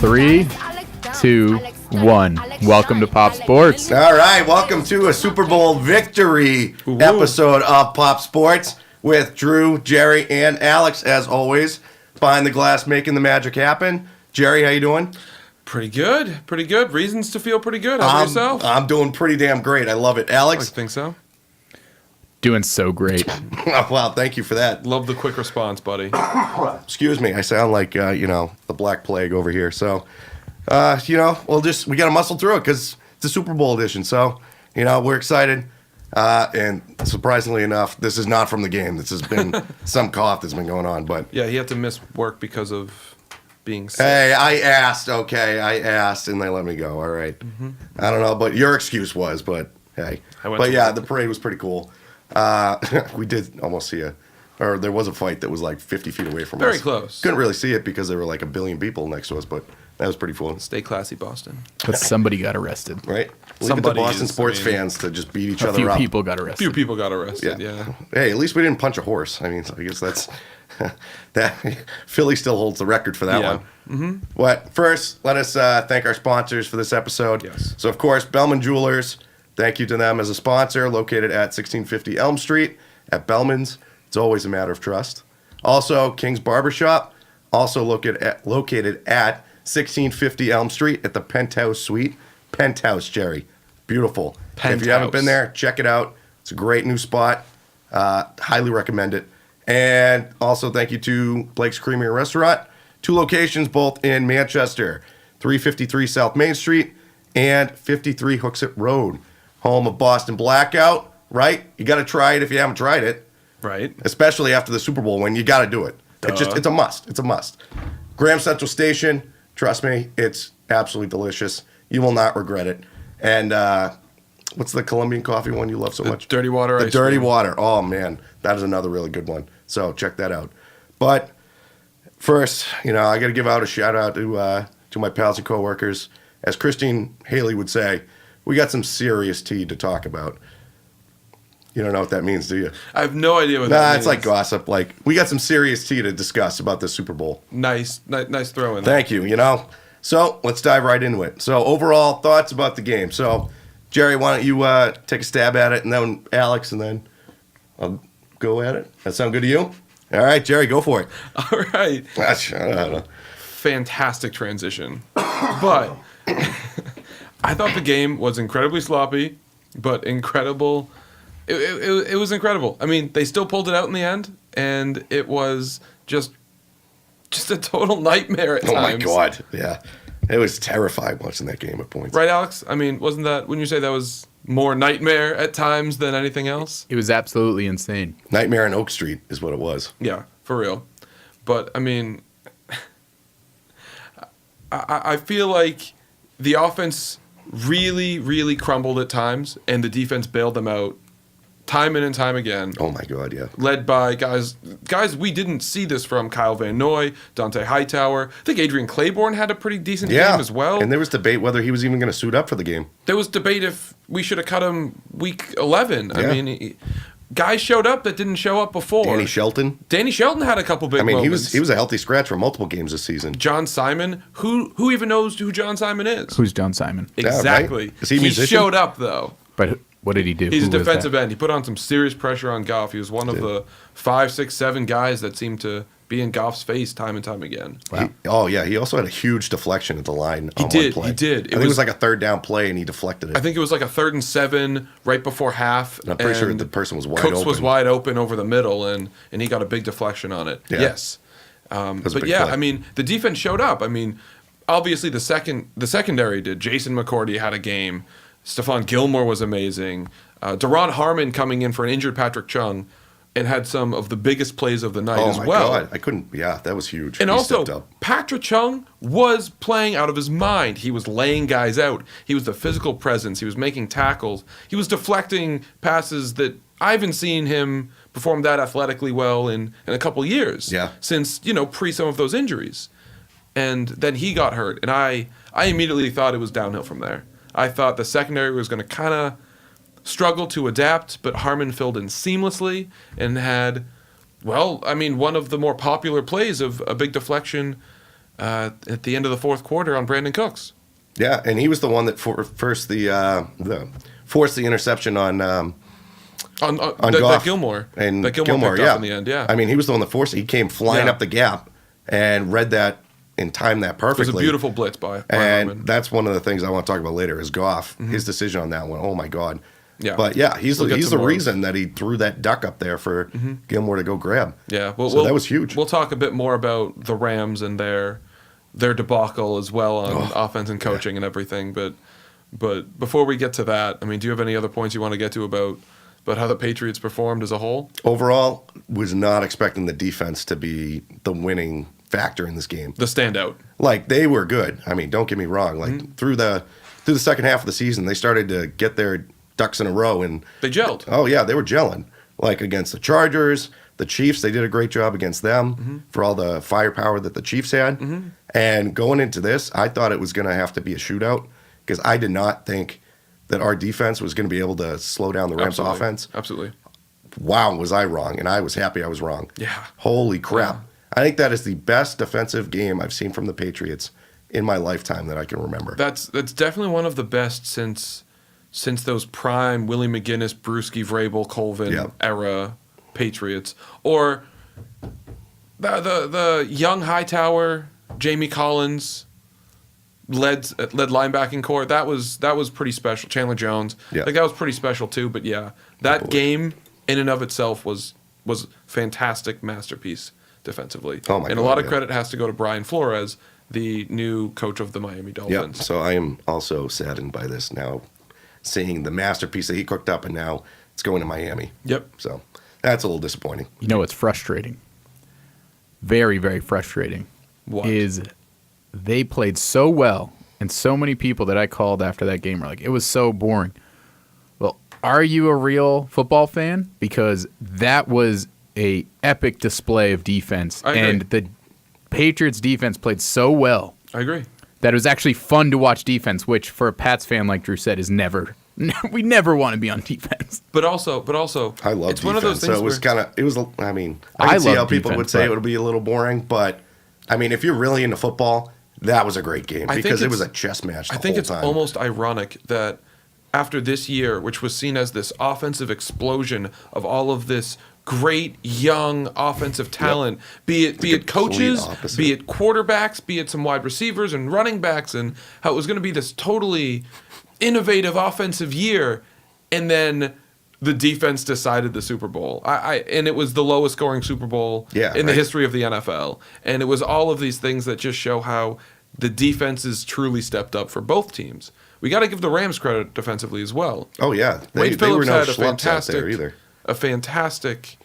3, 2, 1. Welcome to Pop Sports. All right, welcome to a Super Bowl victory episode of Pop Sports with Drew, Jerry, and Alex, as always, behind the glass making the magic happen. Jerry, how you doing? Pretty good. Pretty good. Reasons to feel pretty good. How about yourself? I'm doing pretty damn great. I love it. Alex? I think so. Doing so great. Wow, thank you for that. Love the quick response, buddy. Excuse me, I sound like, the Black Plague over here. So, we got to muscle through it because it's a Super Bowl edition. So, we're excited. And surprisingly enough, this is not from the game. This has been some cough that's been going on. But yeah, he had to miss work because of being sick. Hey, I asked, and they let me go. All right. Mm-hmm. I don't know, but your excuse was, but hey. The parade was pretty cool. We did almost see there was a fight that was like 50 feet away from us. Very close. Couldn't really see it because there were like a billion people next to us, but that was pretty cool. Stay classy, Boston. But somebody got arrested. Right? Leave it to Boston sports fans to just beat each other up. A few people got arrested. Yeah. Hey, at least we didn't punch a horse. I mean, so I guess that's that. Philly still holds the record for that one. Mm-hmm. But first, let us thank our sponsors for this episode. Yes. So, of course, Bellman Jewelers. Thank you to them as a sponsor, located at 1650 Elm Street at Bellman's. It's always a matter of trust. Also, King's Barbershop, also located at 1650 Elm Street at the Penthouse Suite. Penthouse, Jerry. Beautiful. Penthouse. If you haven't been there, check it out. It's a great new spot. Highly recommend it. And also thank you to Blake's Creamery Restaurant. 2 locations, both in Manchester. 353 South Main Street and 53 Hooksett Road. Home of Boston Blackout, right? You got to try it if you haven't tried it. Right. Especially after the Super Bowl win, you got to do it. It's a must. It's a must. Graham Central Station, trust me, it's absolutely delicious. You will not regret it. And what's the Colombian coffee one you love so much? Dirty Water. The Dirty Water. Oh, man. That is another really good one. So check that out. But first, I got to give out a shout out to my pals and coworkers. As Christine Haley would say, we got some serious tea to talk about. You don't know what that means, do you? I have no idea what that means. It's like gossip. Like, we got some serious tea to discuss about the Super Bowl. Nice throw in. Thank you, So, let's dive right into it. So, overall thoughts about the game. So, Jerry, why don't you take a stab at it, and then Alex, and then I'll go at it. That sound good to you? All right, Jerry, go for it. All right. I don't know. Fantastic transition. But I thought the game was incredibly sloppy, but incredible. It was incredible. I mean, they still pulled it out in the end, and it was just a total nightmare at times. Oh, my God. Yeah. It was terrifying watching that game at points. Right, Alex? I mean, wouldn't you say that was more nightmare at times than anything else? It was absolutely insane. Nightmare on Oak Street is what it was. Yeah, for real. But, I mean, I feel like the offense really, really crumbled at times, and the defense bailed them out time in and time again. Oh, my God, yeah. Led by guys we didn't see this from. Kyle Van Noy, Dante Hightower. I think Adrian Claiborne had a pretty decent game as well. And there was debate whether he was even going to suit up for the game. There was debate if we should have cut him week 11. Yeah. I mean, guys showed up that didn't show up before. Danny Shelton had a couple big moments. he was a healthy scratch for multiple games this season. John Simon, who even knows who John Simon is? Who's John Simon? Exactly. Yeah, right? Is he a musician? He showed up, though. But what did he do? He's a defensive end. He put on some serious pressure on Goff. He was one of the 5, 6, 7 guys that seemed to be in Goff's face time and time again. Wow. He also had a huge deflection at the line on one play. He did. I think it was like a third down play, and he deflected it. I think it was like a 3rd and 7 right before half. And I'm pretty sure the person was wide open. Cooks was wide open over the middle, and he got a big deflection on it. Yeah. Yes. But yeah, play. I mean, the defense showed up. I mean, obviously the secondary did. Jason McCourty had a game. Stephon Gilmore was amazing. Daron Harmon coming in for an injured Patrick Chung and had some of the biggest plays of the night as well. Oh, my God. I couldn't. Yeah, that was huge. And also, Patrick Chung was playing out of his mind. He was laying guys out. He was the physical presence. He was making tackles. He was deflecting passes that I haven't seen him perform that athletically well in a couple years. Yeah. Since, pre some of those injuries. And then he got hurt. And I immediately thought it was downhill from there. I thought the secondary was going to kind of struggle to adapt, but Harmon filled in seamlessly and had, one of the more popular plays of a big deflection at the end of the fourth quarter on Brandon Cooks. Yeah, and he was the one that forced the interception on Goff Gilmore. And that Gilmore picked off in the end, yeah. I mean, he was the one that forced it. He came flying up the gap and read that and timed that perfectly. It was a beautiful blitz by and Harmon. That's one of the things I want to talk about later is Goff. His decision on that one. Oh, my God. Yeah. But, yeah, he's We'll the reason that he threw that duck up there for Gilmore to go grab. Yeah. So that was huge. We'll talk a bit more about the Rams and their debacle as well on offense and coaching and everything. But before we get to that, I mean, do you have any other points you want to get to about how the Patriots performed as a whole? Overall, was not expecting the defense to be the winning factor in this game. The standout. Like, they were good. I mean, don't get me wrong. Like, through the second half of the season, they started to get their ducks in a row. And they gelled. Oh, yeah, they were gelling. Like, against the Chargers, the Chiefs, they did a great job against them for all the firepower that the Chiefs had. And going into this, I thought it was going to have to be a shootout because I did not think that our defense was going to be able to slow down the Rams' offense. Absolutely. Wow, was I wrong. And I was happy I was wrong. Yeah. Holy crap. Yeah. I think that is the best defensive game I've seen from the Patriots in my lifetime that I can remember. That's definitely one of the best since those prime Willie McGinnis, Brewski, Vrabel, Colvin era Patriots, or the young Hightower, Jamie Collins led linebacking core. That was pretty special. Chandler Jones, like that was pretty special too. But yeah, that game in and of itself was fantastic masterpiece defensively. Oh my God, and a lot of credit has to go to Brian Flores, the new coach of the Miami Dolphins. So I am also saddened by this now, seeing the masterpiece that he cooked up, and now it's going to Miami. Yep. So that's a little disappointing. You know what's frustrating? Very, very frustrating. What? Is they played so well, and so many people that I called after that game were like, it was so boring. Well, are you a real football fan? Because that was a epic display of defense. I agree. And the Patriots defense played so well. I agree. That it was actually fun to watch defense, which for a Pats fan like Drew said is never. We never want to be on defense. But also, I love it's defense. one of those things. So it was kind of. It was. I mean, I I can see love how people defense, would say but- it would be a little boring, but I mean, if you're really into football, that was a great game I think because it it's- was a chess match. The I think whole it's time. almost ironic that after this year, which was seen as this offensive explosion of all of this great young offensive talent, be it coaches, opposite. be it quarterbacks, be it some wide receivers and running backs, and how it was going to be this totally innovative offensive year, and then the defense decided the Super Bowl. And it was the lowest scoring Super Bowl in the history of the NFL. And it was all of these things that just show how the defenses truly stepped up for both teams. We got to give the Rams credit defensively as well. Oh yeah, Wade they Phillips were no had schlups out there either. a fantastic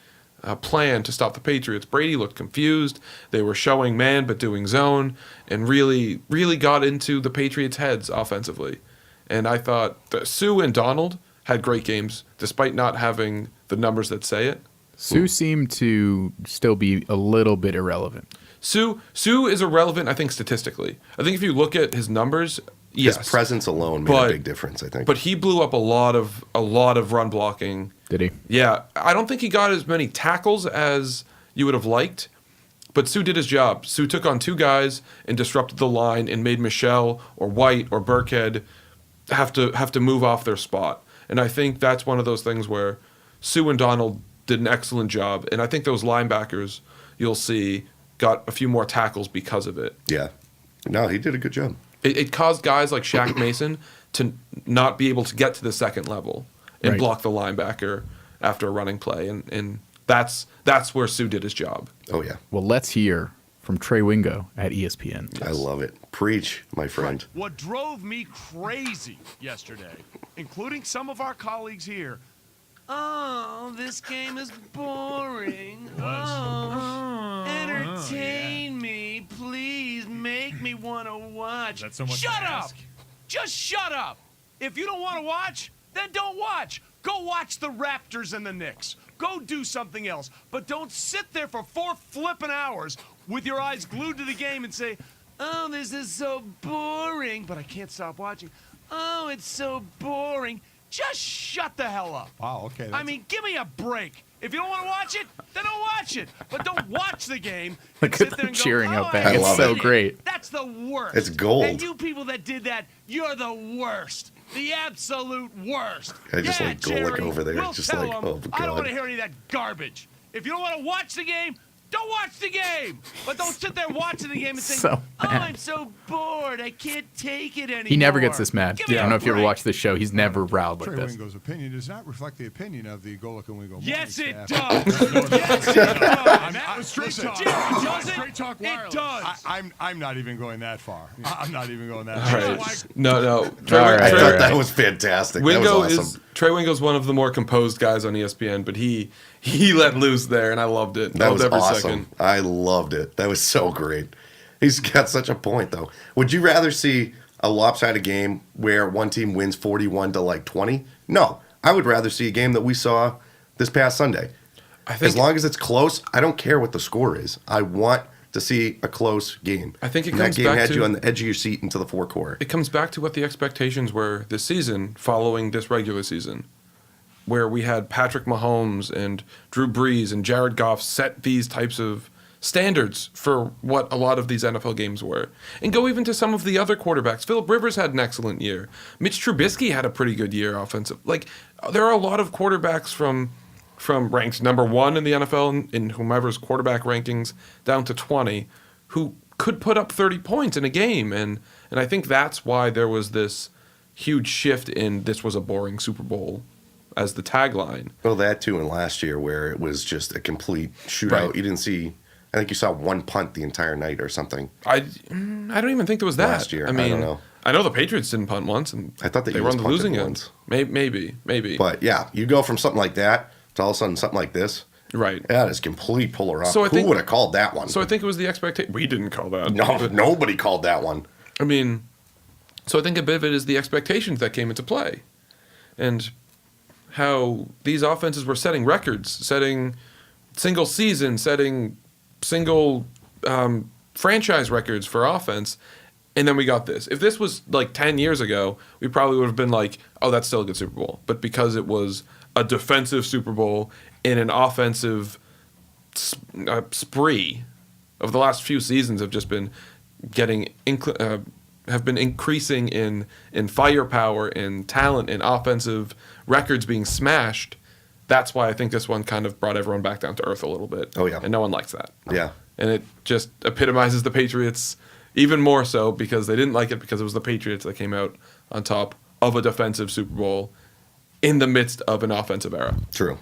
plan to stop the Patriots. Brady looked confused. They were showing man but doing zone, and really, really got into the Patriots' heads offensively. And I thought that Sue and Donald had great games, despite not having the numbers that say it. Sue seemed to still be a little bit irrelevant. Sue is irrelevant, I think, statistically. I think if you look at his numbers, yes, His presence alone made a big difference, I think. But he blew up a lot of run blocking. Did he? Yeah, I don't think he got as many tackles as you would have liked, but Sue did his job. Sue took on two guys and disrupted the line and made Michelle or White or Burkhead have to move off their spot. And I think that's one of those things where Sue and Donald did an excellent job, and I think those linebackers you'll see got a few more tackles because of it. Yeah. No, he did a good job. It caused guys like Shaq Mason to not be able to get to the second level and block the linebacker after a running play, and that's where Sue did his job. Oh yeah. Well, let's hear from Trey Wingo at ESPN. I love it. Preach, my friend. What drove me crazy yesterday, including some of our colleagues here, oh, this game is boring. Oh, entertain me. Please make me want to watch. That's so much Shut to up! ask. Just shut up! If you don't want to watch, then don't watch. Go watch the Raptors and the Knicks. Go do something else. But don't sit there for 4 flippin' hours with your eyes glued to the game and say, oh, this is so boring, but I can't stop watching. Oh, it's so boring. Just shut the hell up. Wow, okay. I mean, give me a break. If you don't want to watch it, then don't watch it. But don't watch the game. Look sit at there them and go, cheering "Oh, out I back. It's hate so it." great. That's the worst. It's gold. And you people that did that, you're the worst. The absolute worst. I just like go Jerry, over there, we'll just tell like, 'em, oh, I don't God. want to hear any of that garbage. If you don't want to watch the game, don't watch the game. But don't sit there watching the game and think, So oh, mad. I'm so bored. I can't take it anymore. He never gets this mad. Give me I don't know a if you ever break. watched this show. He's never riled like Trey this. Wingo's opinion does not reflect the opinion of the Golic and Wingo Yes, morning it staff. does. Yes, it does. That was straight talk. Jerry, does it? Straight talk It wireless. does. I'm not even going that far. I'm not even going that All far. right. No. Trey, All right, I Trey, thought right. that was fantastic. Wingo that was awesome. is Trey Wingo's one of the more composed guys on ESPN, but he let loose there, and I loved it. That was Loved every awesome. second. I loved it. That was so great. He's got such a point, though. Would you rather see a lopsided game where one team wins 41 to like 20? No. I would rather see a game that we saw this past Sunday. I think As long as it's close, I don't care what the score is. I want to see a close game. I think it And comes that game back had to- you on the edge of your seat into the fourth quarter. it comes back to what the expectations were this season following this regular season, where we had Patrick Mahomes and Drew Brees and Jared Goff set these types of standards for what a lot of these NFL games were. And go even to some of the other quarterbacks. Phillip Rivers had an excellent year. Mitch Trubisky had a pretty good year offensive. Like, there are a lot of quarterbacks from ranked number 1 in the NFL in whomever's quarterback rankings down to 20 who could put up 30 points in a game. And I think that's why there was this huge shift in this was a boring Super Bowl as the tagline. Well, that too, and last year where it was just a complete shootout. Right. You didn't see, I think you saw one punt the entire night or something. I don't even think there was that. Last year, I I mean, don't know. I know the Patriots didn't punt once, and I thought the they were Eagles on the punted losing end. once. Maybe. But yeah, you go from something like that to all of a sudden something like this. Right. That is complete polar opposite. So I Who think- would have called that one? So I think it was the expectation. We didn't call that. no, But- nobody called that one. I mean, so I think a bit of it is the expectations that came into play, and how these offenses were setting records, setting single season, setting single franchise records for offense, and then we got this. If this was like 10 years ago, we probably would have been like, oh, that's still a good Super Bowl. But because it was a defensive Super Bowl in an offensive spree of the last few seasons have just been have been increasing in firepower, in talent, in offensive records being smashed. That's why I think this one kind of brought everyone back down to earth a little bit. Oh, yeah. And no one likes that. Yeah. And it just epitomizes the Patriots even more so because they didn't like it because it was the Patriots that came out on top of a defensive Super Bowl in the midst of an offensive era. True.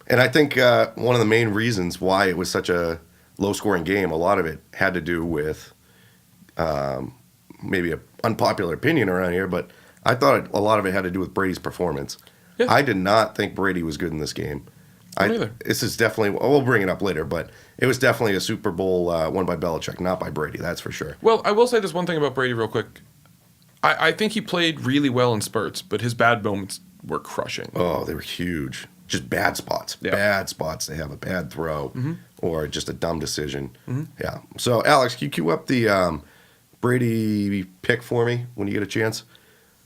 And I think one of the main reasons why it was such a low-scoring game, a lot of it had to do with maybe an unpopular opinion around here, but I thought a lot of it had to do with Brady's performance. Yeah. I did not think Brady was good in this game. Me neither. This is definitely, we'll bring it up later, but it was definitely a Super Bowl won by Belichick, not by Brady, that's for sure. Well, I will say this one thing about Brady real quick. I think he played really well in spurts, but his bad moments were crushing. Oh, they were huge. Just bad spots. Yeah. Bad spots. They have a bad throw or just a dumb decision. Yeah. So, Alex, can you cue up the Brady pick for me when you get a chance?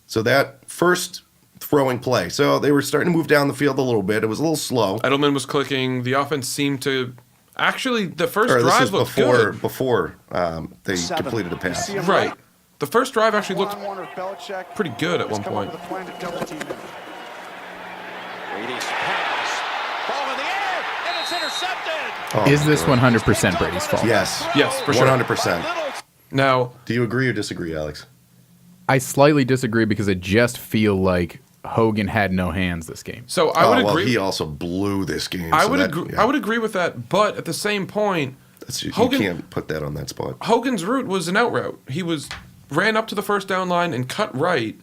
So that first throwing play. So they were starting to move down the field a little bit. It was a little slow. Edelman was clicking. The offense seemed to actually the first Or this drive is looked before good. they completed a pass. Right. The first drive actually looked Belichick pretty good at one has come up point. with a plan to double team him. Brady's pass. Ball in the air, and it's intercepted. Oh, Is this 100% Brady's fault? Yes. Yes, for sure. 100%. Now, Do you agree or disagree, Alex? I slightly disagree because I just feel like Hogan had no hands this game. so I would well, agree. he also blew this game. I so would that- agree. yeah. I would agree with that, but at the same point, You Hogan- can't put that on that spot. Hogan's route was an out route. He ran up to the first down line and cut right,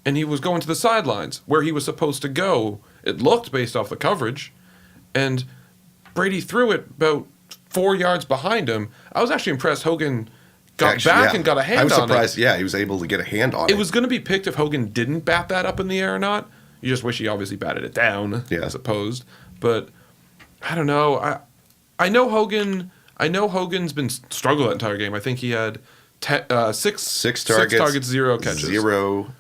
and he was going to the sidelines where he was supposed to go. It looked based off the coverage, and Brady threw it about 4 yards behind him. I was actually impressed. Hogan got Actually, back yeah. and got a hand I was on surprised. it. Yeah, he was able to get a hand on it. It was going to be picked if Hogan didn't bat that up in the air or not. You just wish he obviously batted it down, Yeah. as opposed. But I don't know. I know Hogan. I know Hogan's been struggling that entire game. I think he had six targets, 0 catches. 0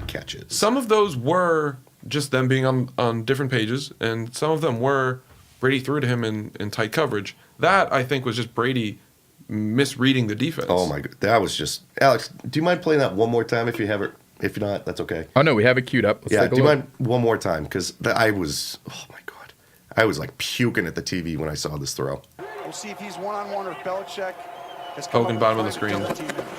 catches. Some of those were just them being on different pages, and some of them were Brady threw to him in tight coverage. That, I think, was just Brady misreading the defense. Oh my god, that was just Alex. Do you mind playing that one more time if you have it? If not, that's okay. Oh no, we have it queued up. Let's Yeah, take a do you look. mind one more time? Because I was, oh my god, I was like puking at the TV when I saw this throw. We'll see if he's one-on-one with Belichick. Has come Hogan, up bottom of with the trying to screen. double team him.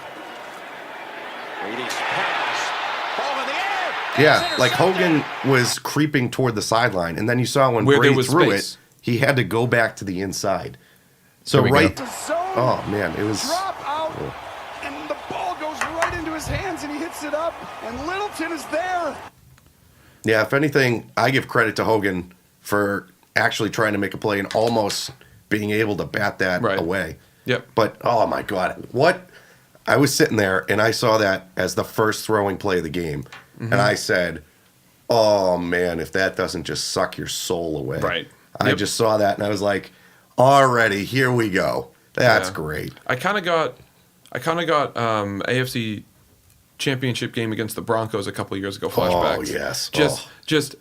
Brady's pass. Ball in the air. and Yeah, it's like intercepted. Hogan was creeping toward the sideline, and then you saw when Where there Brady was threw space. it, he had to go back to the inside. So Here we right, go. It's a zone. oh man, it was. Drop out, and the ball goes right into his hands, and he hits it up, and Littleton is there. Yeah, if anything, I give credit to Hogan for actually trying to make a play and almost being able to bat that Right. away. Yep. But oh my god, what? I was sitting there and I saw that as the first throwing play of the game, Mm-hmm. and I said, "Oh man, if that doesn't just suck your soul away." Right. I Yep. just saw that and I was like, "Already, here we go. That's Yeah. great." I kind of got AFC Championship game against the Broncos a couple years ago. Flashbacks. yes. Just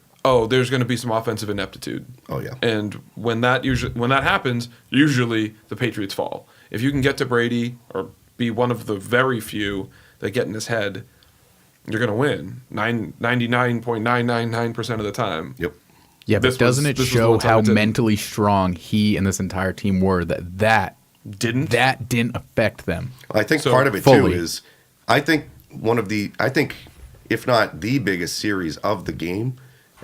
there's going to be some offensive ineptitude. Oh, yeah. And when that happens, usually the Patriots fall. If you can get to Brady or be one of the very few that get in his head, you're going to win 99.999% of the time. Yep. Yeah, but This was- doesn't it this was show one time how it didn't. mentally strong he and this entire team were that Didn't? didn't affect them? I think So, part of it fully. too is I think if not the biggest series of the game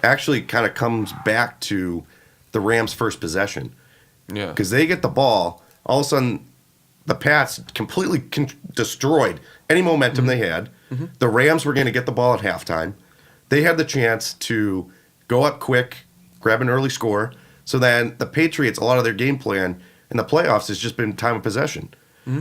actually kind of comes back to the Rams' first possession. Yeah. Because they get the ball, all of a sudden the Pats completely destroyed any momentum they had. The Rams were going to get the ball at halftime. They had the chance to go up quick, grab an early score. So then the Patriots, a lot of their game plan in the playoffs has just been time of possession.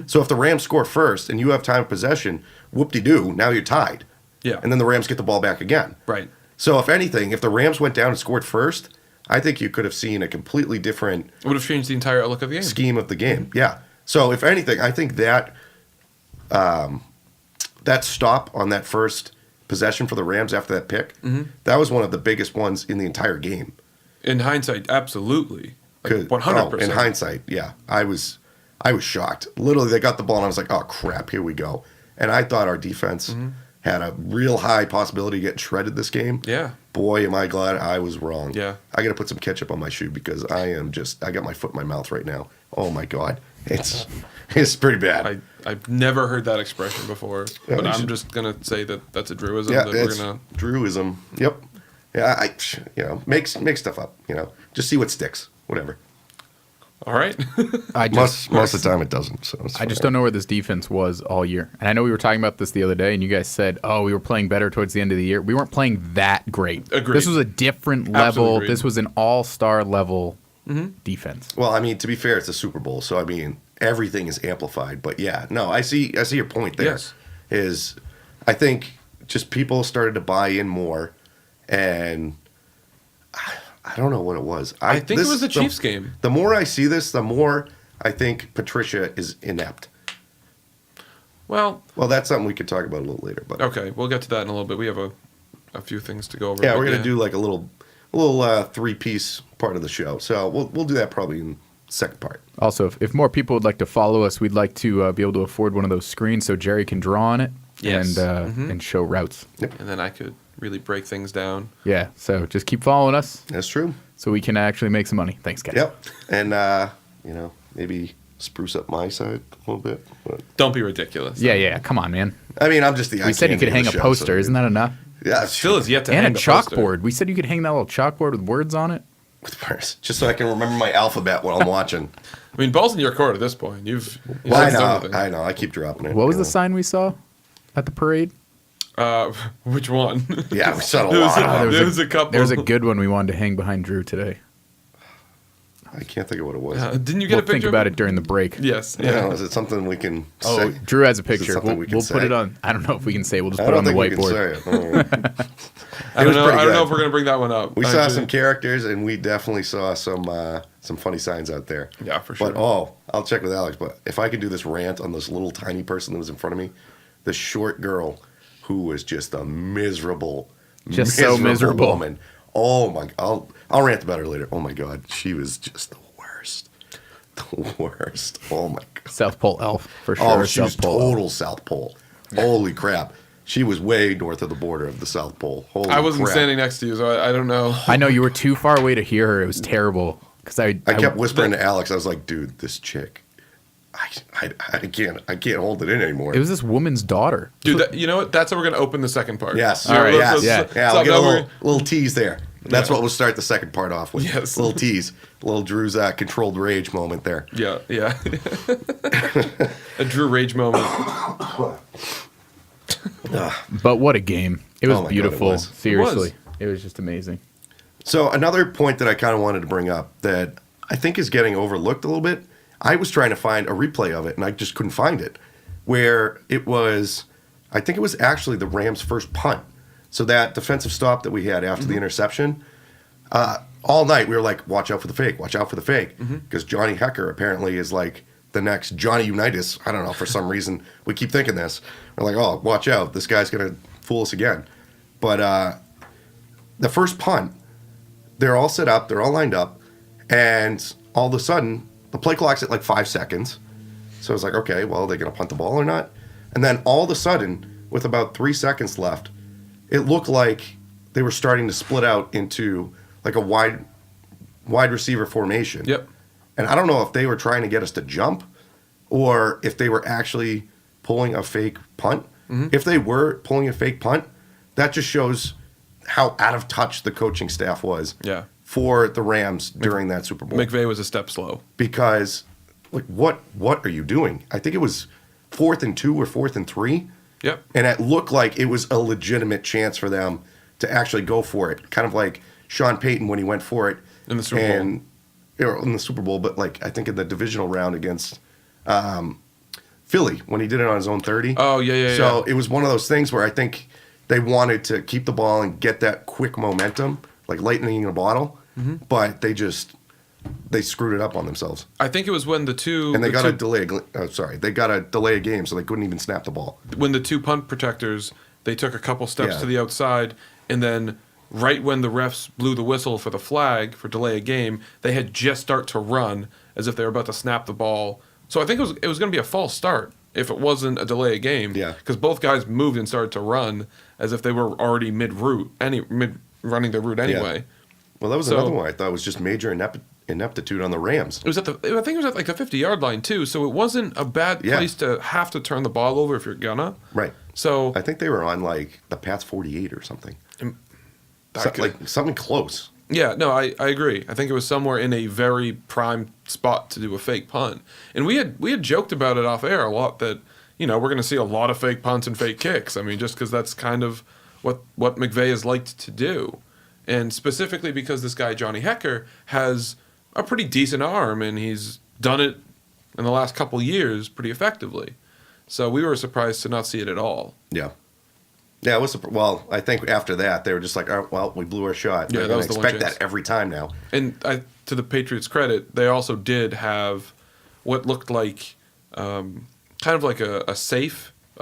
So if the Rams score first and you have time of possession, whoop-de-doo, now you're tied. Yeah. And then the Rams get the ball back again. Right. So if anything, if the Rams went down and scored first, I think you could have seen a completely different It would have changed the entire outlook of the game. scheme of the game. Yeah. So if anything, I think that that stop on that first possession for the Rams after that pick, that was one of the biggest ones in the entire game. In hindsight, absolutely. Like 'Cause- 100%. in hindsight, yeah, I was shocked. Literally, they got the ball and I was like, "Oh crap, here we go." And I thought our defense had a real high possibility of getting shredded this game. Yeah. Boy, am I glad I was wrong. Yeah. I got to put some ketchup on my shoe because I got my foot in my mouth right now. Oh my god, it's pretty bad. I've never heard that expression before, Yeah, but you I'm should- just gonna say that that's a Druism Yeah, that we're it's gonna. Druism. Yep. Yeah, make stuff up. Just see what sticks. Whatever. All right. Most of the time it doesn't. So I just don't know where this defense was all year. And I know we were talking about this the other day, and you guys said, "Oh, we were playing better towards the end of the year." We weren't playing that great. Agreed. This was a different Absolutely level. agreed. This was an all-star level defense. Well, I mean, to be fair, it's a Super Bowl, so I mean, everything is amplified. But yeah, no, I see your point there. Yes. Is I think just people started to buy in more, and I don't know what it was. I think it was the Chiefs game. The more I see this, the more I think Patricia is inept. Well, Well, that's something we could talk about a little later. But okay, we'll get to that in a little bit. We have a few things to go over. yeah, but we're gonna do like a little 3-piece part of the show. So we'll do that probably in the second part. Also, if more people would like to follow us, we'd like to be able to afford one of those screens so Jerry can draw on it Yes. and show routes. and then I could really break things down. Yeah, so just keep following us That's true. so we can actually make some money. Thanks, guys. Yep. And maybe spruce up my side a little bit. But, Don't be ridiculous. Yeah, come on, man. I mean, I'm just the. We said you could hang a poster. Isn't that enough? Yeah, Still is yet to And hang a the poster. chalkboard. We said you could hang that little chalkboard with words on it. just so I can remember my alphabet while I'm watching. I mean, ball's in your court at this point. You've Well, I done know. everything. I know. I keep dropping it. What was you the know. sign we saw at the parade? Which one? Yeah, we saw a There was lot. a- of them. there was a couple. There was a good one we wanted to hang behind Drew today. I can't think of what it was. Didn't you get We'll a picture? think of about it during the break. Yes. Yeah. Yeah. Is it something we can Oh, say? Drew has a Is it picture. something We'll, we can we'll put say? it on. I don't know if we can say. We'll just I put it on don't the think we can whiteboard. say it. Don't worry. I don't was know. pretty I don't know good. if we're gonna bring that one up. We saw actually. some characters, and we definitely saw some funny signs out there. Yeah, for sure. But I'll check with Alex. But if I could do this rant on this little tiny person that was in front of me, the short girl who was just a miserable, Just so miserable. woman. Oh my! I'll rant about her later. Oh my God, she was just the worst. The worst. Oh my God. South Pole elf for sure. Oh, she was South Pole elf. total South Pole. Holy crap. She was way north of the border of the South Pole. Holy I wasn't crap. standing next to you, so I don't know. I know you were too far away to hear her. It was terrible. Because I kept whispering to Alex. I was like, dude, this chick, I can't hold it in anymore. It was this woman's daughter. Dude, you know what? That's how we're going to open the second part. Yes. All right, Yes. yeah. Yeah, so we'll get now a we're- little tease there. That's what we'll start the second part off with. Yes. A little tease. A little Drew's controlled rage moment there. Yeah. A Drew Rage moment. But what a game. It was Oh my God, it beautiful. was. Seriously. It was just amazing. So another point that I kind of wanted to bring up that I think is getting overlooked a little bit. I was trying to find a replay of it, and I just couldn't find it. Where it was, I think it was actually the Rams' first punt. So that defensive stop that we had after the interception, all night we were like, watch out for the fake, watch out for the fake. Because Johnny Hecker apparently is like the next Johnny Unitas. I don't know, for some reason we keep thinking this. We're like, oh, watch out, this guy's going to fool us again. But the first punt, they're all set up, they're all lined up, and all of a sudden, the play clock's at like 5 seconds. So I was like, okay, well, are they going to punt the ball or not? And then all of a sudden, with about 3 seconds left, it looked like they were starting to split out into like a wide receiver formation. Yep. And I don't know if they were trying to get us to jump or if they were actually pulling a fake punt. If they were pulling a fake punt, that just shows how out of touch the coaching staff was Yeah. for the Rams during that Super Bowl. McVay was a step slow. Because, like, what are you doing? I think it was 4th and 2 or 4th and 3. Yep. And it looked like it was a legitimate chance for them to actually go for it. Kind of like Sean Payton when he went for it In the Super Bowl. Or in the Super Bowl, but like I think in the divisional round against Philly when he did it on his own 30. Oh, yeah. So it was one of those things where I think they wanted to keep the ball and get that quick momentum, like lightning in a bottle, but they screwed it up on themselves. I think it was when the two... And they the got two- a delay. They got a delay a game, so they couldn't even snap the ball. when the two punt protectors, they took a couple steps Yeah. to the outside, and then right when the refs blew the whistle for the flag for delay a game, they had just start to run as if they were about to snap the ball. So I think it was going to be a false start if it wasn't a delay a game. Yeah. Because both guys moved and started to run as if they were already mid running their route anyway. Well, that was So- another one I thought was just major ineptitude on the Rams. It was I think it was at like the 50-yard line too, so it wasn't a bad Yeah. place to have to turn the ball over if you're gonna. Right. So I think they were on like the Pats 48 or something. that could- Like something close. Yeah, no, I agree. I think it was somewhere in a very prime spot to do a fake punt. And we had joked about it off air a lot that, we're going to see a lot of fake punts and fake kicks. I mean, just because that's kind of what McVay has liked to do. And specifically because this guy, Johnny Hecker, has a pretty decent arm, and he's done it in the last couple years pretty effectively. So we were surprised to not see it at all. Yeah. Yeah, it was. Well, I think after that they were just like, oh, well, we blew our shot. Yeah, They're that gonna was the one expect chance. that every time now. And to the Patriots' credit, they also did have what looked like kind of like a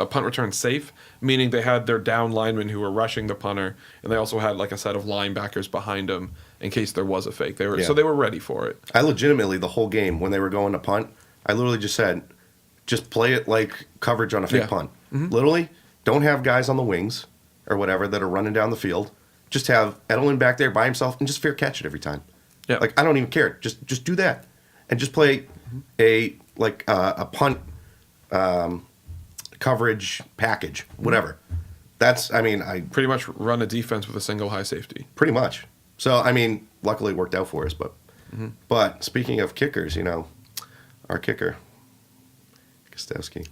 punt return safe, meaning they had their down linemen who were rushing the punter, and they also had like a set of linebackers behind them in case there was a fake. So they were ready for it. I legitimately the whole game when they were going to punt, I literally just said, just play it like coverage on a fake Yeah. punt. Literally, don't have guys on the wings or whatever that are running down the field. Just have Edelman back there by himself and just fair catch it every time. Yeah. Like I don't even care. Just do that and just play a punt coverage package, whatever. That's I Pretty much run a defense with a single high safety. pretty much. So luckily it worked out for us. But speaking of kickers, our kicker, Kostowski,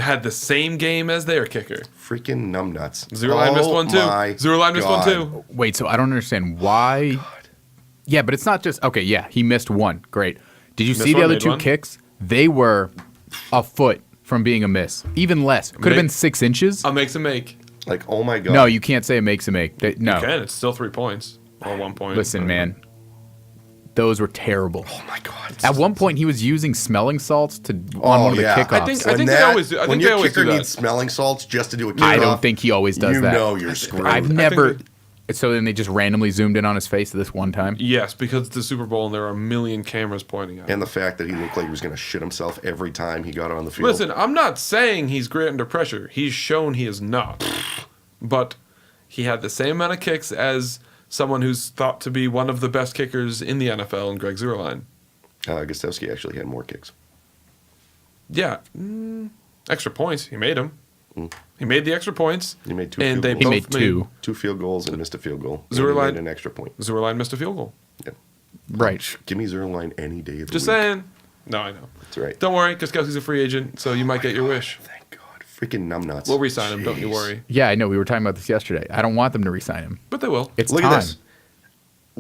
Had the same game as their kicker. freaking numbnuts. Zerline missed one too. my Zerline missed one God. too. Wait, so I don't understand why. Yeah, but it's not just okay. Yeah, he missed one. Great. Did you see the one, other made two one. kicks? They were a foot from being a miss, even less. Could have Make- been 6 inches. A makes a make. Like, oh my God. No, you can't say it makes a make. No, You can. It's still 3 points or 1 point. listen, man. Those were terrible. Oh my God. At one point, he was using smelling salts on Oh, one of the yeah. kickoffs. I think When they always do. I when think your they always kicker do that. needs smelling salts just to do a kickoff, I don't think he always does you that. know you're screwed. I've never. So then they just randomly zoomed in on his face this one time? Yes, because it's the Super Bowl and there are a million cameras pointing at him. And the fact that he looked like he was going to shit himself every time he got on the field. Listen, I'm not saying he's great under pressure. He's shown he is not. But he had the same amount of kicks as someone who's thought to be one of the best kickers in the NFL, and Greg Zuerlein. Gostowski actually had more kicks. Yeah. Extra points. He made them. He made the extra points. He made two and field they goals. He both made two. 2 field goals and missed a field goal. And Zuerlein- he made an extra point. Zuerlein missed a field goal. Yeah. Right. Give me Zuerlein any day of the Just week. saying. No, I know. That's right. Don't worry, Gostowski's a free agent, so you might get your wish. Thank God. Freaking numbnuts. We'll re-sign him, don't you Jeez. worry. Yeah, I know. We were talking about this yesterday. I don't want them to re-sign him. But they will. It's Look time. at this.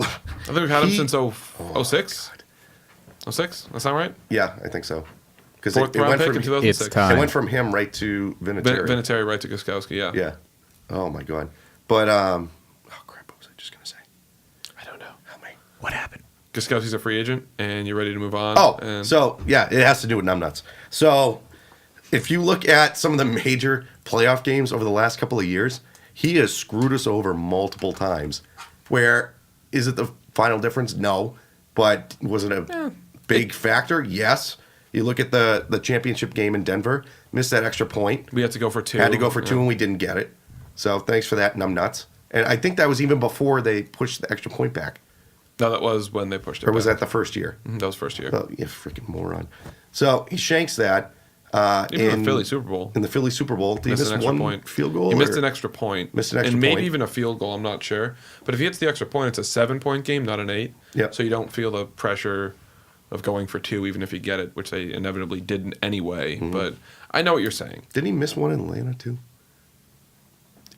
I think we've had him He- since 06. 06? That sound right? Yeah, I think so. Because Fourth it round went pick from in 2006. It's time. it went from him right to Vinatieri. Vinatieri right to Gostowski, yeah. Yeah. Oh my God. But oh crap, what was I just gonna say? I don't know. Help me. What happened? Gostowski's a free agent, and you're ready to move on. Oh, and so yeah, it has to do with numbnuts. So if you look at some of the major playoff games over the last couple of years, he has screwed us over multiple times. Where is it the final difference? No. But was it a big factor? Yes. You look at the championship game in Denver, missed that extra point. we had to go for 2. Had to go for 2 Yeah. and we didn't get it. So thanks for that, numbnuts. And I think that was even before they pushed the extra point back. No, that was when they pushed it Or was back. that the first year? That was first year. Oh, you freaking moron. So he shanks that. Even in the Philly Super Bowl. In the Philly Super Bowl. Did he Missed miss an extra one point. field goal? He missed or- an extra point. Missed an extra and maybe point. even a field goal, I'm not sure. But if he hits the extra point, it's a 7-point game, not an 8. Yep. So you don't feel the pressure of going for 2, even if you get it, which they inevitably didn't anyway. Mm-hmm. But I know what you're saying. Didn't he miss one in Atlanta too?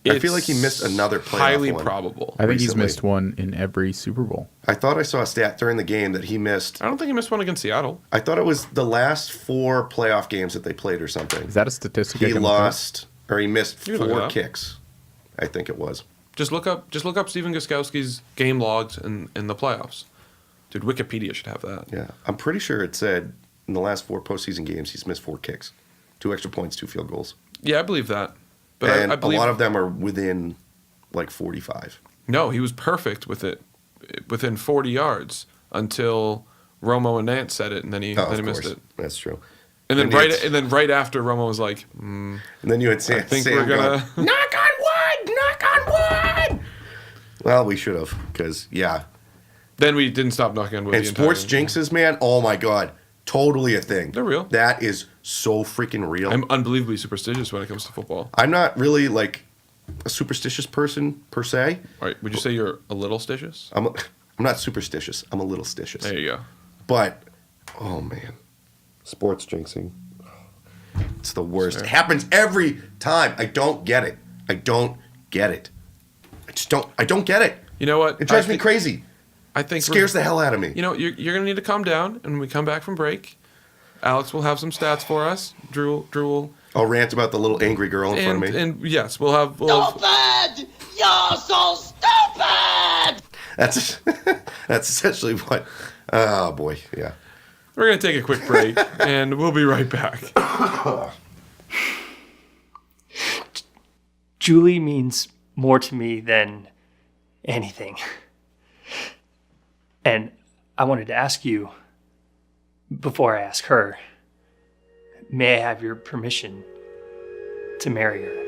I feel like he missed another playoff highly one. probable. I think he's Recently. missed one in every Super Bowl. I thought I saw a stat during the game that he missed. I don't think he missed one against Seattle. I thought it was the last 4 playoff games that they played or something. Is that a statistic? I He can look up? lost, or he missed You can look it 4 up. kicks. I think it was. Just look up Stephen Gostkowski's game logs in the playoffs. Dude, Wikipedia should have that. Yeah, I'm pretty sure it said in the last 4 postseason games he's missed 4 kicks, 2 extra points, 2 field goals, Yeah, I believe that. But and I believe a lot of them are within like 45. No, he was perfect with it within 40 yards until Romo and Nance said it, and then he missed it. That's true. And then you had- right after Romo was like, and then you had Sam. I think Sam we're gonna. going, knock on wood, knock on wood. Well, we should have, because yeah. Then we didn't stop knocking on wood. And the entire sports game. jinxes, man. Oh my God, totally a thing. They're real. That is so freaking real. I'm unbelievably superstitious when it comes to football. I'm not really like a superstitious person per se. All right, would you say you're a little stitious? I'm not superstitious. I'm a little stitious. There you go. But oh man, sports jinxing. It's the worst. Sure. It happens every time. I don't get it. I don't get it. I just don't. I don't get it. You know what? It drives me crazy. I think It scares the hell out of me. You know, you're gonna need to calm down, and when we come back from break, Alex will have some stats for us. Drew will. I'll rant about the little angry girl in front of me. And yes, we'll have. Stupid! You're so stupid! That's that's essentially what. Oh boy, yeah. We're gonna take a quick break, and we'll be right back. Julie means more to me than anything. And I wanted to ask you, before I ask her, may I have your permission to marry her?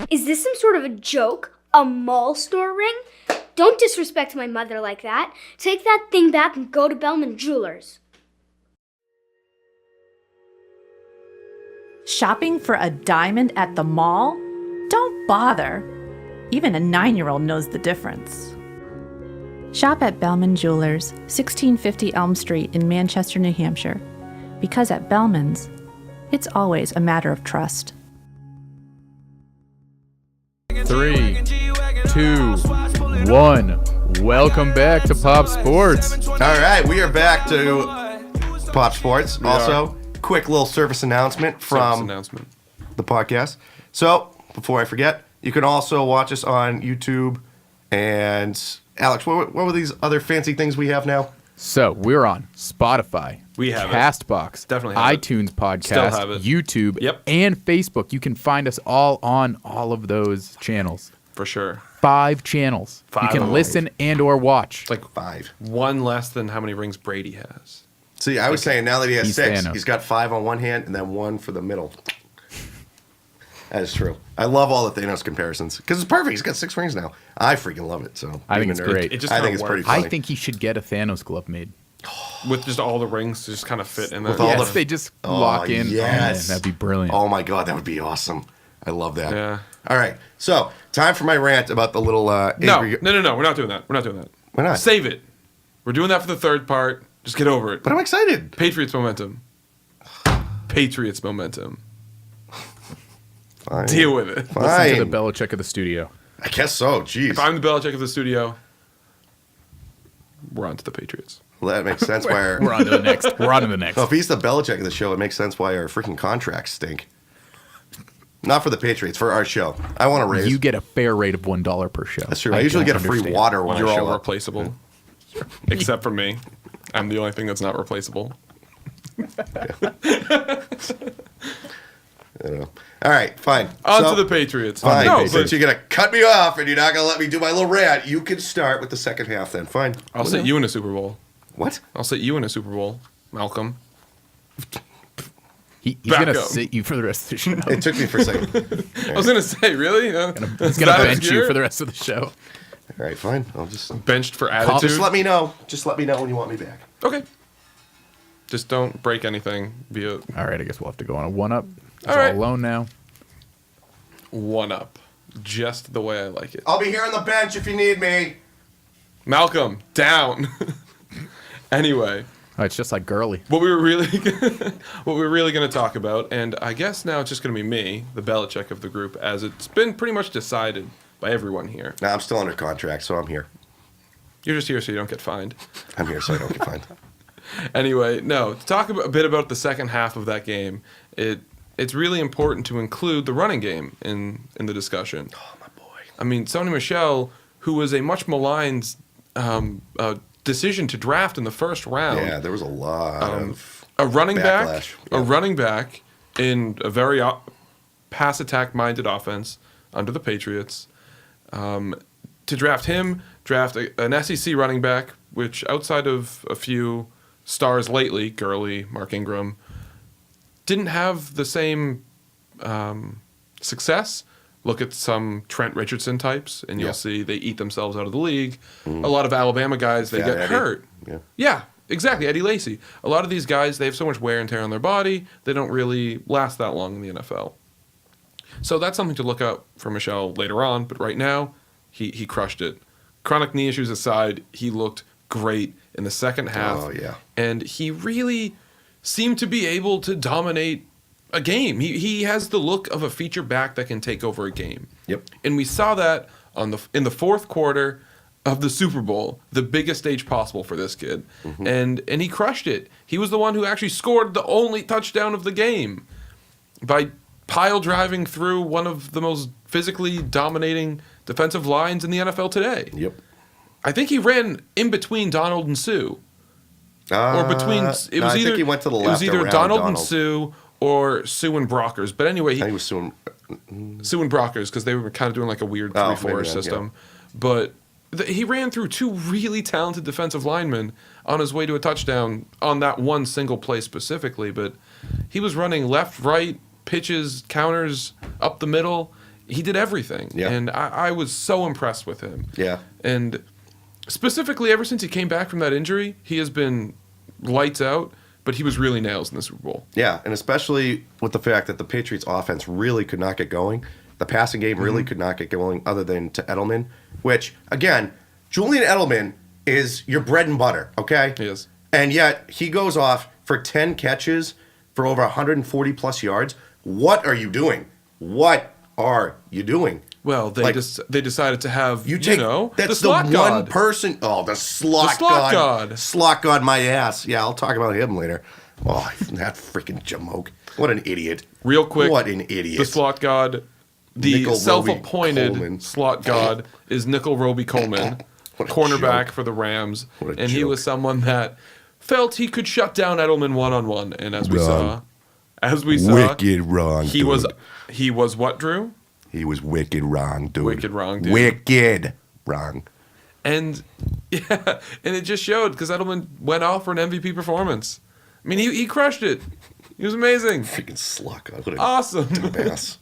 Is this some sort of a joke? A mall store ring? Don't disrespect my mother like that. Take that thing back and go to Bellman Jewelers. Shopping for a diamond at the mall? Don't bother. Even a 9-year-old knows the difference. Shop at Bellman Jewelers, 1650 Elm Street in Manchester, New Hampshire. Because at Bellman's, it's always a matter of trust. 3, 2, 1. Welcome back to Pop Sports. All right, we are back to Pop Sports. Also, quick little service announcement from the podcast. So, before I forget, you can also watch us on YouTube. And Alex, what were these other fancy things we have now? So we're on Spotify, We have it. CastBox, Definitely have it. iTunes Still podcast, have it. YouTube, Yep. and Facebook. You can find us all on all of those channels. For sure. 5 channels. 5 You of can them. listen and or watch. It's like 5. one less than how many rings Brady has. See, I was saying now that he has He's 6, Thanos. he's got 5 on one hand and then 1 for the middle. That is true. I love all the Thanos comparisons because it's perfect. He's got 6 rings now. I freaking love it. So I being think a it's nerd, great. It just I kinda think it's pretty works. funny. I think he should get a Thanos glove made. With just all the rings to just kind of fit in there. With all Yes, the- they just Oh, lock in. yes. Man, that'd be brilliant. Oh my god, that would be awesome. I love that. Yeah. All right, so time for my rant about the little. No, Avery- no. We're not doing that. We're not doing that. Why not? Save it. We're doing that for the third part. Just get over it. But I'm excited. Patriots momentum. Patriots momentum. Fine. Deal with it. Listen Fine. to the Belichick of the studio. I guess so. Jeez, If I'm the Belichick of the studio, we're on to the Patriots. well, that makes sense. Why our, We're on to the next. We're on to the next. well, if he's the Belichick of the show, it makes sense why our freaking contracts stink. Not for the Patriots, for our show. I want to raise. You get a fair rate of $1 per show. That's true. I usually don't get a free understand. water when You're I show all up. replaceable. Except for me. I'm the only thing that's not replaceable. I don't know. All right, fine. On So- to the Patriots. Fine. No, Since but you're gonna cut me off and you're not gonna let me do my little rant, you can start with the second half. Then fine. I'll sit you in a Super Bowl. What? I'll sit you in a Super Bowl, Malcolm. He's Back going to up. sit you for the rest of the show. It took me for a second. I was gonna say, really? He's That going to bench you obscure? for the rest of the show. All right, fine. I'll just Benched for attitude. just let me know. Just let me know when you want me back. Okay. Just don't break anything via All right, I guess we'll have to go on a 1-up. He's All right. all alone now. 1-up. Just the way I like it. I'll be here on the bench if you need me. Malcolm, down. Anyway, Oh, it's just like Gurley. what we were really going to talk about, and I guess now it's just going to be me, the Belichick of the group, as it's been pretty much decided by everyone here. Nah, I'm still under contract, so I'm here. You're just here so you don't get fined. I'm here so I don't get fined. Anyway, no, to talk a bit about the second half of that game, it's really important to include the running game in the discussion. Oh my boy. I mean, Sony Michel, who was a much maligned decision to draft in the first round. Yeah, there was a lot of A running backlash. back in a very pass attack minded offense under the Patriots. To draft him, draft an SEC running back, which outside of a few stars lately, Gurley, Mark Ingram, didn't have the same success. Look at some Trent Richardson types, and you'll Yeah. see they eat themselves out of the league. A lot of Alabama guys, they Fat get Eddie. hurt. Yeah. Yeah, exactly. Eddie Lacy. A lot of these guys, they have so much wear and tear on their body, they don't really last that long in the NFL. So that's something to look out for Michelle later on. But right now, he crushed it. Chronic knee issues aside, he looked great in the second half. Oh, yeah. And he really seemed to be able to dominate a game. He has the look of a feature back that can take over a game. Yep. And we saw that in the fourth quarter of the Super Bowl, the biggest stage possible for this kid. Mm-hmm. And he crushed it. He was the one who actually scored the only touchdown of the game by pile driving through one of the most physically dominating defensive lines in the NFL today. Yep. I think he ran in between Donald and Sue. Or between No, I think he went to the It was left either around Donald and Donald. Sue or Sue and Brockers. But anyway, I think he was soon. Sue and Brockers, because they were kind of doing like a weird 3-4 maybe then, system. But he ran through two really talented defensive linemen on his way to a touchdown on that one single play specifically. But he was running left, right, pitches, counters, up the middle. He did everything. Yeah. And I was so impressed with him. Yeah. And specifically, ever since he came back from that injury, he has been lights out, but he was really nails in the Super Bowl. Yeah, and especially with the fact that the Patriots offense really could not get going. The passing game really could not get going other than to Edelman, which, again, Julian Edelman is your bread and butter, okay? He is. And yet he goes off for 10 catches for over 140 plus yards. What are you doing? What are you doing? Well, they decided to have, You take the that's slot the god. one person. Oh, the slot, The slot god. Slot god, my ass. Yeah, I'll talk about him later. Oh, that freaking jamoke. What an idiot. Real quick, What an idiot. the slot god, the Nickel self-appointed Roby Coleman. slot god is Nickel Roby Coleman, cornerback joke. for the Rams, What a and he joke. was someone that felt he could shut down Edelman one-on-one. And as we saw, Wicked wrong, he dude. was what, Drew? He was wicked wrong, dude. Wicked wrong, dude. Wicked wrong. And yeah, and it just showed because Edelman went off for an MVP performance. I mean, he crushed it. He was amazing. Freaking Slocott. What a Awesome. dumbass.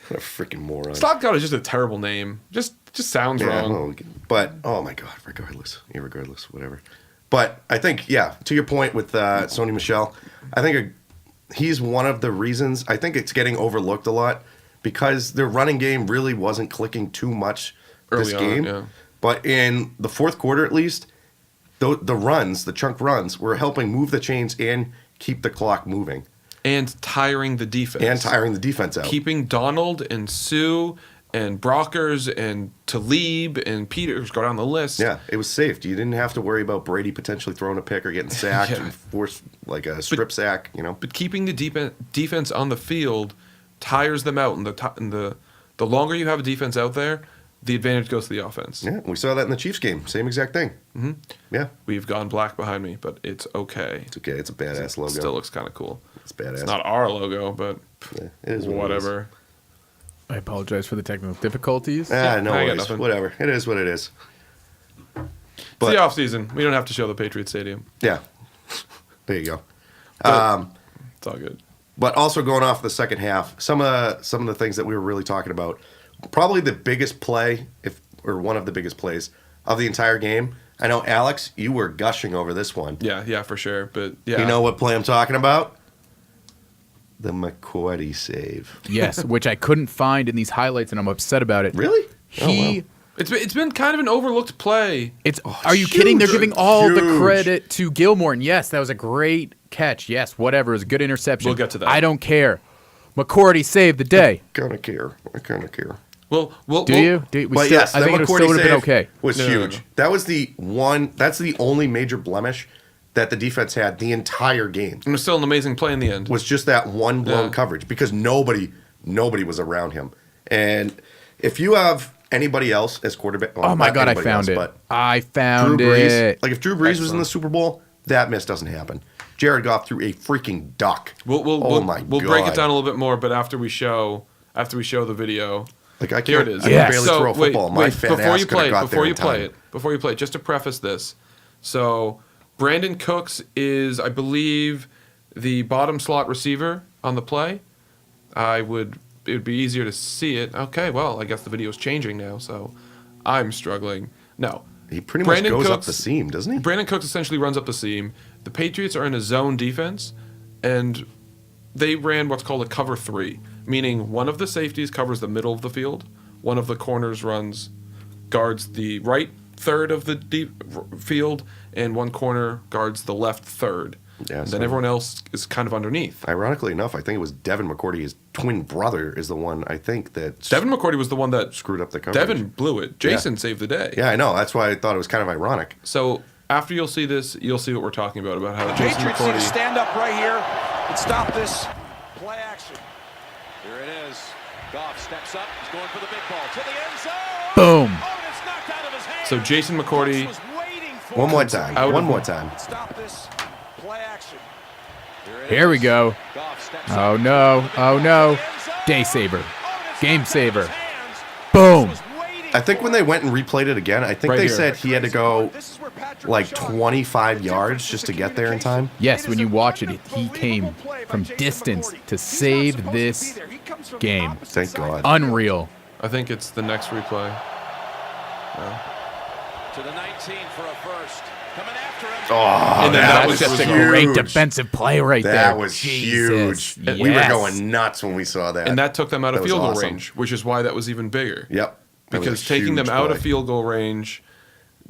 What a freaking moron. Slocott is just a terrible name. Just sounds wrong. well, but, oh my God, irregardless, whatever. But I think, yeah, to your point with Sony Michel, I think he's one of the reasons. I think it's getting overlooked a lot because their running game really wasn't clicking too much this Early on, game. yeah. But in the fourth quarter, at least, the chunk runs, were helping move the chains and keep the clock moving. And tiring the defense. out. Keeping Donald and Sue and Brockers and Talib and Peters go down the list. Yeah, it was safe. You didn't have to worry about Brady potentially throwing a pick or getting sacked Yeah. and force like a strip sack, But keeping the defense on the field tires them out. And the longer you have a defense out there, the advantage goes to the offense. Yeah, we saw that in the Chiefs game. Same exact thing. Mm-hmm. Yeah. We've gone black behind me, but it's okay. It's okay. It's a badass logo. Still looks kind of cool. It's badass. It's not our logo, but it is what whatever. I apologize for the technical difficulties. No I got worries. nothing. Whatever. It is what it is. It's the off season. We don't have to show the Patriots Stadium. Yeah. There you go. It's all good. But also going off the second half, some of the things that we were really talking about, probably the biggest play, or one of the biggest plays of the entire game. I know, Alex, you were gushing over this one. Yeah, for sure. But yeah, You know what play I'm talking about? The McCourty save. Yes, which I couldn't find in these highlights, and I'm upset about it. Really? He. It's been kind of an overlooked play. Are you kidding? They're giving all the Huge. credit to Gilmore. And yes, that was a great catch. Yes, whatever. It was a good interception. We'll get to that. I don't care. McCourty saved the day. I kind of care. Well, Do you? But yes, I that think it McCourty still would have been save okay. was No. huge. That was that's the only major blemish that the defense had the entire game. it was still an amazing play in the end. Was just that one blown Yeah. coverage because nobody was around him. And if you have anybody else as quarterback, well, Oh my not God, I anybody found else, it. but I found Drew Brees, it. like if Drew Brees was in the Super Bowl, that miss doesn't happen. Jared Goff threw a freaking duck. We'll God. break it down a little bit more, but after we show the video. Like I Here can't, it is. I can barely So throw a football. My fat before ass you could have play got there in time. before you play it, just to preface this. So Brandon Cooks is, I believe, the bottom slot receiver on the play. It would be easier to see it. Okay, well, I guess the video's changing now, so I'm struggling. No. He pretty much goes up the seam, doesn't he? Brandon Cooks essentially runs up the seam. The Patriots are in a zone defense, and they ran what's called a cover 3, meaning one of the safeties covers the middle of the field, one of the corners guards the right third of the deep field, and one corner guards the left third. Yeah, And so- then everyone else is kind of underneath. Ironically enough, I think it was Devin McCourty, his twin brother, is the one I think that Devin McCourty was the one that screwed up the coverage. Devin blew it. Jason saved the day. Yeah, I know. That's why I thought it was kind of ironic. So after you'll see this, you'll see what we're talking about how Jason Patriots need to McCourty. stand up right here and stop this play action. Here it is. Goff steps up. He's going for the big ball to the end zone. Boom. Oh, and it's knocked out of his hand. So Jason McCourty. Was waiting for One it. more time. Out One of- more time. Stop this play action. Here we go. Goff steps Oh up. no. Oh no. Day saver. Game saver. Boom. I think when they went and replayed it again, I think Right they here. said he had to go like 25 yards just to get there in time. Yes, when you watch it, he came from distance to save this game. Thank God. Unreal. I think it's the next replay. To the 19 for a first. Coming after him. Oh, And then that that was That's just a huge. great defensive play right there. That was Jesus. huge. We were Yes. going nuts when we saw that. And that took them out of That was field goal awesome. range, which is why that was even bigger. Yep. That was Because a taking them huge out of play. field goal range,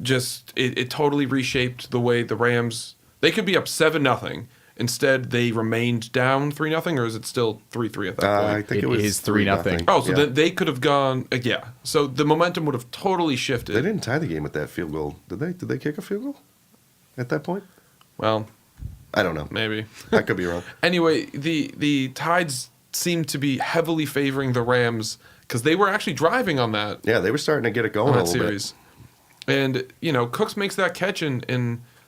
just it totally reshaped the way the Rams. They could be up 7-0. Instead, they remained down 3-0, or is it still 3-3 at that point? I think It it was is 3-0. Oh, so yeah. then they could have gone. Yeah. So the momentum would have totally shifted. They didn't tie the game with that field goal, did they? Did they kick a field goal at that point? Well, I don't know. maybe. I could be wrong. Anyway, the Tides seemed to be heavily favoring the Rams because they were actually driving on that Yeah, they were starting to get it going on a that little series. And, Cooks makes that catch and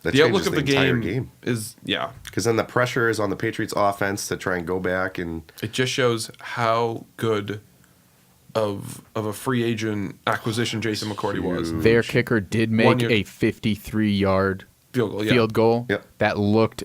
That the outlook changes of the entire game is, Because then the pressure is on the Patriots offense to try and go back, and it just shows how good of a free agent acquisition Jason McCourty was. Their kicker did make a 53-yard field goal. Yep. That looked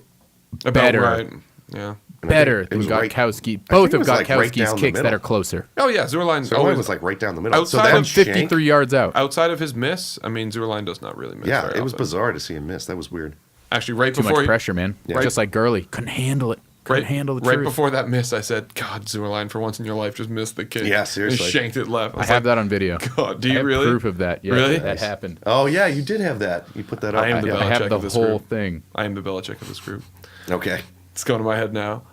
About better. right. Yeah. Better it than was right- Gotkowski. I Both think it of was, like, right Gotkowski's down the kicks that middle. are closer. Oh, yeah. Zierlein Zierlein always was like right down the middle. Outside that of shank- 53 yards out. Outside of his miss, Zierlein does not really miss. Yeah, very it was often. bizarre to see him miss. That was weird. Actually, right Too before much pressure, man. Yeah. Just like Gurley. Couldn't handle it. Couldn't handle the right truth. before that miss, I said, God, Zierlein, for once in your life, just missed the kick. Yeah, seriously. And shanked it left. I have that on video. God, do I you have really? proof of that. Yeah, Really? that happened. Oh yeah, you did have that. You put that up. I am the I have Belichick the of this whole group. thing. I am the Belichick of this group. Okay. It's going to my head now,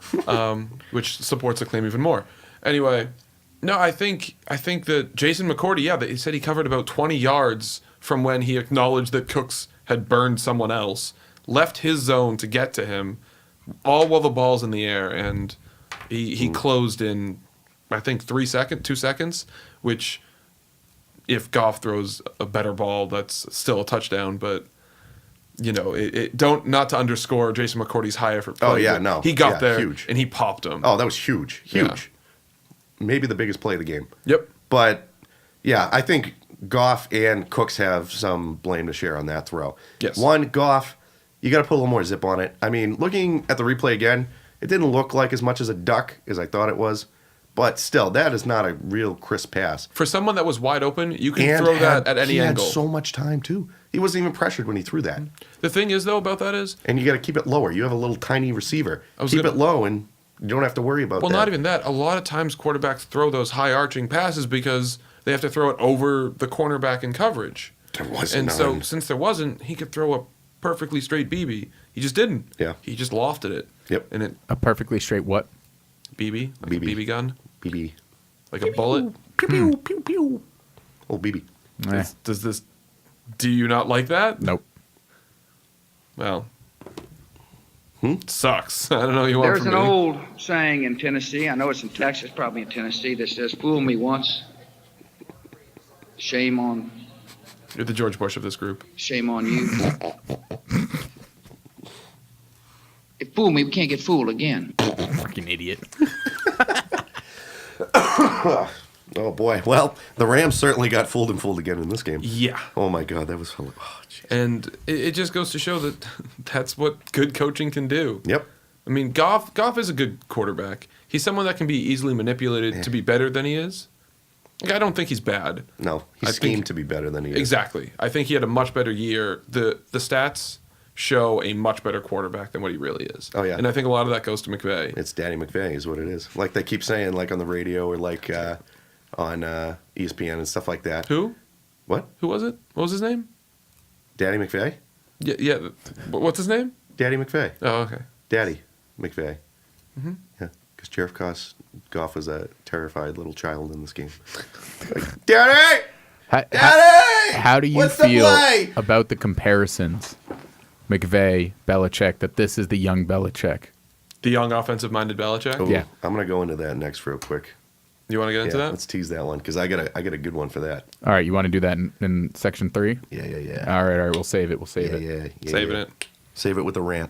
which supports the claim even more. Anyway, no, I think that Jason McCourty, he said he covered about 20 yards from when he acknowledged that Cooks had burned someone else, left his zone to get to him, all while the ball's in the air, and he closed in, I think, 2 seconds, which if Goff throws a better ball, that's still a touchdown, but not to underscore Jason McCourty's high effort play. Oh yeah, but no. he got there huge. and he popped him. Oh, that was huge. Maybe the biggest play of the game. Yep. But yeah, I think Goff and Cooks have some blame to share on that throw. Yes. One, Goff, you got to put a little more zip on it. I mean, looking at the replay again, it didn't look like as much as a duck as I thought it was. But still, that is not a real crisp pass. For someone that was wide open, you can And throw that at any he angle. had so much time too. He wasn't even pressured when he threw that. The thing is, though, about that is, And you got to keep it lower. You have a little tiny receiver. was Keep gonna- it low, and you don't have to worry about well, that. not even that. A lot of times quarterbacks throw those high arching passes because they have to throw it over the cornerback in coverage. There wasn't And so, none. since there wasn't, he could throw a perfectly straight BB. He just didn't. Yeah. He just lofted it. Yep. And it A perfectly straight what? BB, like BB. a BB gun, BB. like a bullet. Pew, pew, pew, pew. Oh, BB. Eh, Does this? Do you not like that? nope. Well, sucks. I don't know what you want There's from an me. old saying in Tennessee, I know it's in Texas, probably in Tennessee, that says, fool me once, shame on You're the George Bush of this group. you. If fool me, we can't get fooled again. Fucking idiot. Oh, boy. Well, the Rams certainly got fooled and fooled again in this game. Yeah. Oh, my God. That was... Oh, jeez. And it just goes to show that that's what good coaching can do. Yep. I mean, Goff is a good quarterback. He's someone that can be easily manipulated to be better than he is. Like, I don't think he's bad. No, he I schemed think- to be better than he is. Exactly. I think he had a much better year. The stats show a much better quarterback than what he really is. Oh, yeah. And I think a lot of that goes to McVay. It's Danny McVay is what it is. Like they keep saying, like on the radio or like on ESPN and stuff like that. Who? What? Who was it? What was his name? Danny McVay? Yeah. What's his name? Daddy McVay. Oh, okay. Daddy McVay. Mm-hmm. Yeah, because Jared Goff was a terrified little child in this game. Like, Daddy! Daddy! How do you What's the feel play? about the comparisons, McVay, Belichick, that this is the young Belichick? The young offensive-minded Belichick? Ooh, Yeah. I'm going to go into that next real quick. You want to get into that? Let's tease that one because I got a good one for that. All right, you want to do that in section 3? Yeah. All right, we'll save it. We'll save it. Yeah. Saving it. Save it with a rant.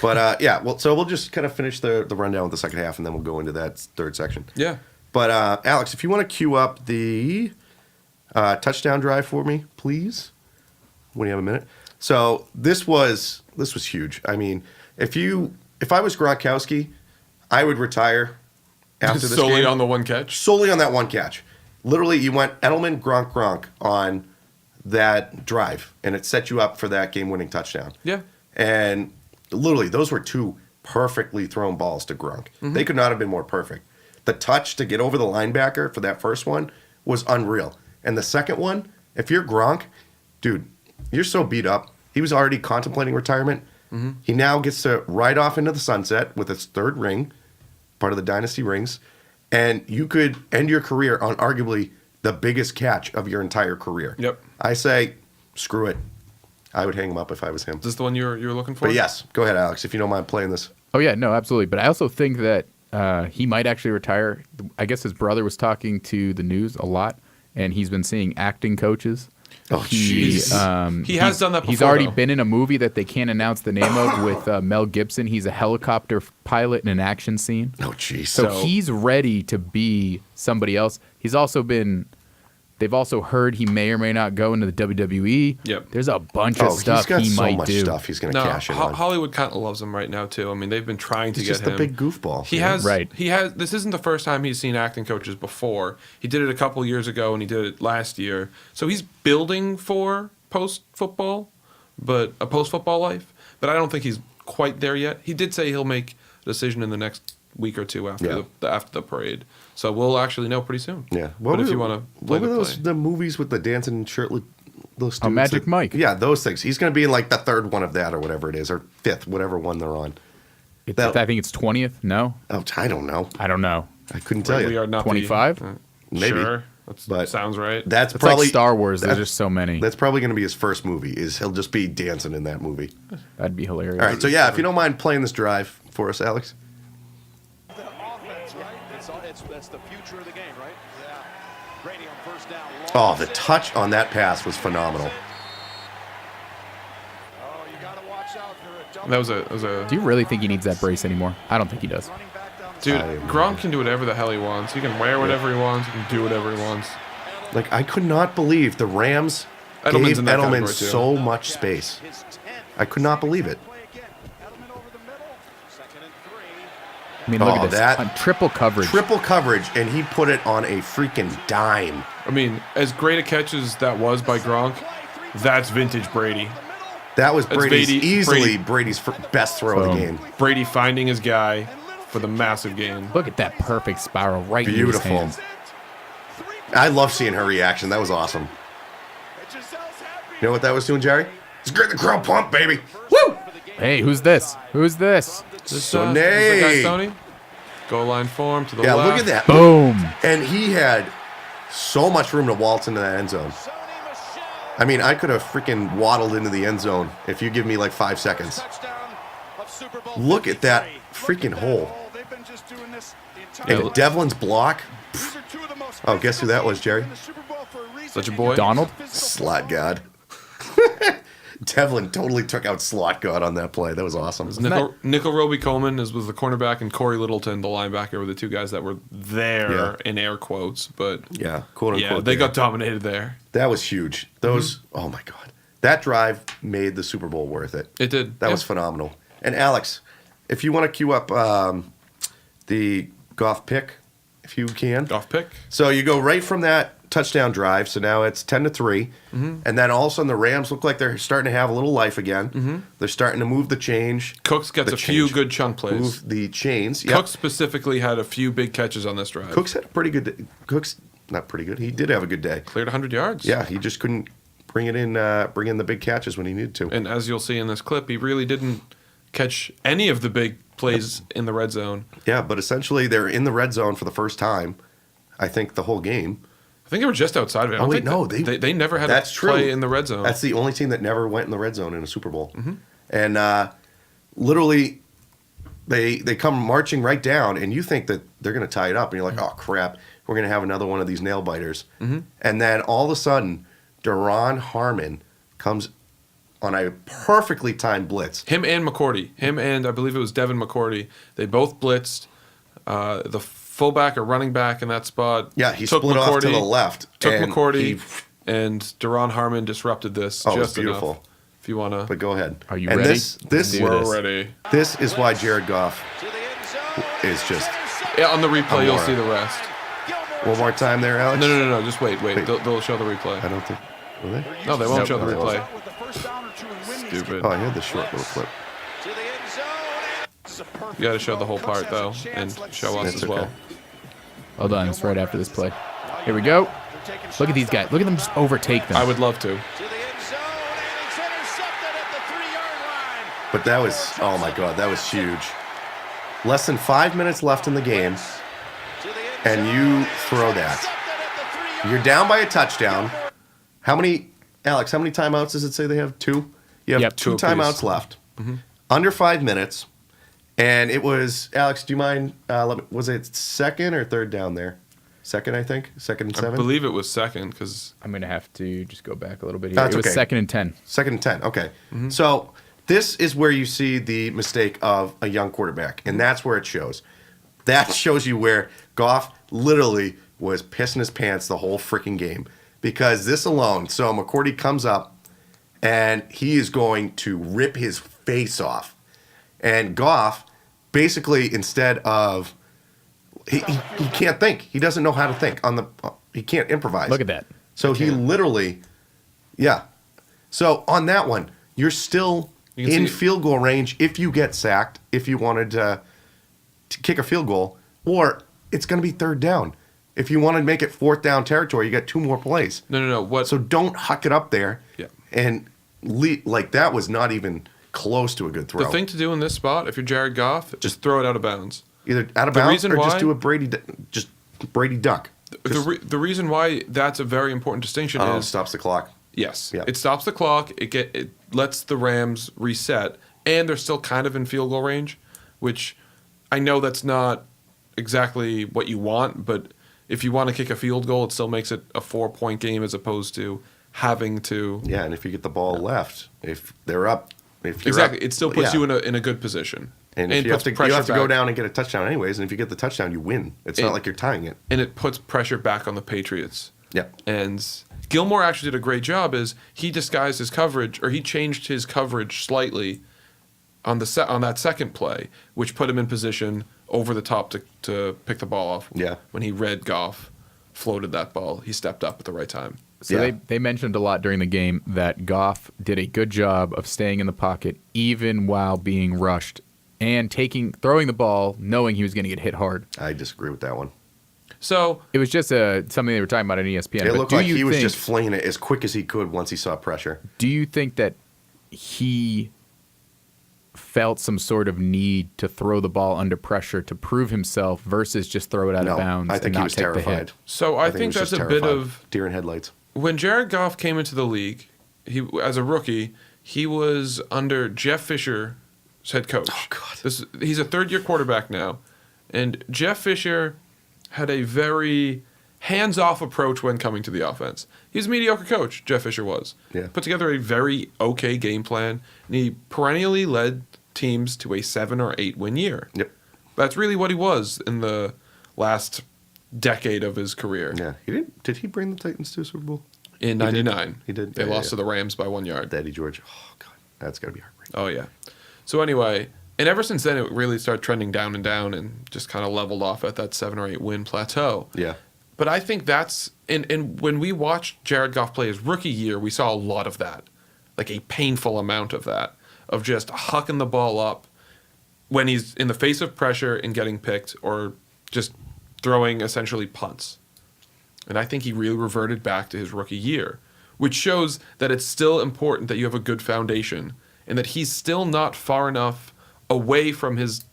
But so we'll just kind of finish the rundown with the second half, and then we'll go into that third section. Yeah. But Alex, if you want to cue up the touchdown drive for me, please, when you have a minute. So this was huge. I mean, if I was Gronkowski, I would retire after this Solely game. on the one catch? Solely on that one catch. Literally, you went Edelman, Gronk on that drive, and it set you up for that game-winning touchdown. Yeah. And literally, those were two perfectly thrown balls to Gronk. Mm-hmm. They could not have been more perfect. The touch to get over the linebacker for that first one was unreal. And the second one, if you're Gronk, dude, you're so beat up. He was already contemplating retirement. Mm-hmm. He now gets to ride off into the sunset with his third ring, part of the dynasty rings, and you could end your career on arguably the biggest catch of your entire career. Yep. I say, screw it. I would hang him up if I was him. Is this the one you were looking for? But yes, go ahead, Alex, if you don't mind playing this. Oh, yeah, no, absolutely. But I also think that he might actually retire. I guess his brother was talking to the news a lot, and he's been seeing acting coaches. Oh, He jeez. has done that before. He's already though. been in a movie that they can't announce the name of with Mel Gibson. He's a helicopter pilot in an action scene. Oh, jeez. So he's ready to be somebody else. He's also been. They've also heard he may or may not go into the WWE. Yep. There's a bunch of stuff he's got he so might much do. stuff he's going to cash in on. Hollywood kind of loves him right now too. I mean, they've been trying to He's get just him. a big goofball. He has. He has. This isn't the first time he's seen acting coaches before. He did it a couple years ago, and he did it last year. So he's building for post football life. But I don't think he's quite there yet. He did say he'll make a decision in the next week or two after the parade. So we'll actually know pretty soon. Yeah. But if you want to play what were the play. the movies with the dancing shirtless those dudes? Magic Mike. Yeah, those things. He's going to be in like the third one of that or whatever it is, or fifth, whatever one they're on. I think it's 20th. No. Oh, I don't know. I couldn't tell you. We are not 25. Maybe. Sure. But sounds right. That's It's probably like Star Wars. There's just so many. That's probably going to be his first movie. Is he'll just be dancing in that movie. That'd be hilarious. All right. So yeah, if you don't mind playing this drive for us, Alex. That's the future of the game, right? Yeah. Brady on first down. Oh, the touch on that pass was phenomenal. Oh, you got to watch out for a That was a. Do you really think he needs that brace anymore? I don't think he does. Dude, Gronk can do whatever the hell he wants. He can wear whatever he wants. He can do whatever he wants. Like, I could not believe the Rams Edelman's gave in that Edelman category, too. so much space. I could not believe it. I mean, look Oh, at this. that- On triple coverage. Triple coverage, and he put it on a freaking dime. I mean, as great a catch as that was by Gronk, that's vintage Brady. That was That's Brady's Brady- Brady's best throw of the game. Brady finding his guy for the massive gain. Look at that perfect spiral right in his Beautiful. hands. I love seeing her reaction. That was awesome. You know what that was doing, Jerry? It's getting the crowd pumped, baby. Woo! Hey, who's this? Who's this? This, Sonny. this the guy, Sony? Goal line form to the Yeah, left. look at that. Boom. And he had so much room to waltz into that end zone. I mean, I could have freaking waddled into the end zone if you give me like 5 seconds. Look at that freaking hole. And Devlin's block. Oh, guess who that was, Jerry? Such a boy. Donald? Slot God. Devlin totally took out Slot God on that play. That was awesome. Nickel Roby Coleman was the cornerback, and Corey Littleton, the linebacker, were the two guys that were there in air quotes. But yeah, quote unquote. yeah, they got dominated there. That was huge. Those, oh my God. That drive made the Super Bowl worth it. It did. That was phenomenal. And Alex, if you want to queue up the Goff pick, if you can. Goff pick. So you go right from that touchdown drive. So now it's 10-3. And then all of a sudden the Rams look like they're starting to have a little life again. They're starting to move the change. Cooks gets a few good chunk plays. Move the chains. Yep. Cooks specifically had a few big catches on this drive. Cooks had a pretty good day. Cooks, not pretty good. He did have a good day. Cleared 100 yards. Yeah, he just couldn't bring in the big catches when he needed to. And as you'll see in this clip, he really didn't catch any of the big plays in the red zone. Yeah, but essentially they're in the red zone for the first time, I think, the whole game. I think they were just outside of it. They never had that's a play true. in the red zone. That's the only team that never went in the red zone in a Super Bowl. And literally, they come marching right down, and you think that they're going to tie it up, and you're like, oh, crap, we're going to have another one of these nail biters. And then all of a sudden, Duron Harmon comes on a perfectly timed blitz. Him and McCourty. Him and I believe it was Devin McCourty. They both blitzed. The fullback or running back in that spot. Yeah, he split off to the left. Took and McCourty, and Duron Harmon disrupted this Oh, just it's beautiful. enough. If you want to. But go ahead. Are you and ready? We're ready. This is why Jared Goff is just... Yeah, on the replay, you'll see the rest. One more time there, Alex? No. Just wait. They'll show the replay. I don't think... Will they? No, they won't show the No, they replay. won't. Stupid. Oh, I had the short little clip. You got to show the whole part, though, and show us That's as well. okay. Hold on, it's right after this play. Here we go. Look at these guys. Look at them just overtake them. I would love to. But that was, oh my God, that was huge. Less than 5 minutes left in the game, and you throw that. You're down by a touchdown. How many, Alex, how many timeouts does it say they have? 2? You have Yep, two two apiece. timeouts left. Under 5 minutes. And it was, Alex, do you mind, was it second or third down there? Second, I think. Second and 7. I believe it was second because I'm going to have to just go back a little bit here. That's it was okay. 2nd and 10. Second and 10. Okay. So this is where you see the mistake of a young quarterback, and that's where it shows. That shows you where Goff literally was pissing his pants the whole freaking game because this alone. So McCourty comes up, and he is going to rip his face off, and Goff basically instead of he can't think. He doesn't know how to think he can't improvise. Look at that. So he literally, yeah. So on that one, you're still in field goal range if you get sacked, if you wanted to kick a field goal, or it's going to be 3rd down. If you want to make it 4th down territory, you got 2 more plays. No. What? So don't huck it up there. Yeah. And like that was not even close to a good throw. The thing to do in this spot, if you're Jared Goff, just throw it out of bounds. Either out of bounds or just do a Brady duck. The reason why that's a very important distinction is stops the clock. Yes, Yeah. It stops the clock. It lets the Rams reset, and they're still kind of in field goal range, which I know that's not exactly what you want, but if you want to kick a field goal, it still makes it a 4-point game as opposed to having to. Yeah, and if you get the ball left, if they're up, if you're exactly, up, it still puts you in a good position. And if you have to go down and get a touchdown anyways, and if you get the touchdown, you win. It's not like you're tying it. And it puts pressure back on the Patriots. Yeah. And Gilmore actually did a great job. Is he disguised his coverage, or he changed his coverage slightly on that second play, which put him in position over the top to pick the ball off. Yeah. When he read Goff floated that ball, he stepped up at the right time. So they mentioned a lot during the game that Goff did a good job of staying in the pocket even while being rushed and throwing the ball knowing he was going to get hit hard. I disagree with that one. So it was just something they were talking about on ESPN. It looked like he was just flinging it as quick as he could once he saw pressure. Do you think that he felt some sort of need to throw the ball under pressure to prove himself versus just throw it out of bounds? I think and he was terrified. So I think that's a bit of deer in headlights. When Jared Goff came into the league, he as a rookie, he was under Jeff Fisher's head coach. Oh God! He's a 3rd-year quarterback now, and Jeff Fisher had a very hands-off approach when coming to the offense. He's a mediocre coach, Jeff Fisher was. Yeah. Put together a very okay game plan, and he perennially led teams to a 7 or 8 win year. Yep. That's really what he was in the last decade of his career. Yeah. Did he bring the Titans to a Super Bowl? In '99. He did. They lost to the Rams by 1 yard. Daddy George. Oh, God. That's got to be heartbreaking. Oh, yeah. So anyway, and ever since then, it really started trending down and just kind of leveled off at that 7 or 8 win plateau. Yeah. But I think that's and when we watched Jared Goff play his rookie year, we saw a lot of that, like a painful amount of that, of just hucking the ball up when he's in the face of pressure and getting picked, or just throwing essentially punts. And I think he really reverted back to his rookie year, which shows that it's still important that you have a good foundation and that he's still not far enough away from his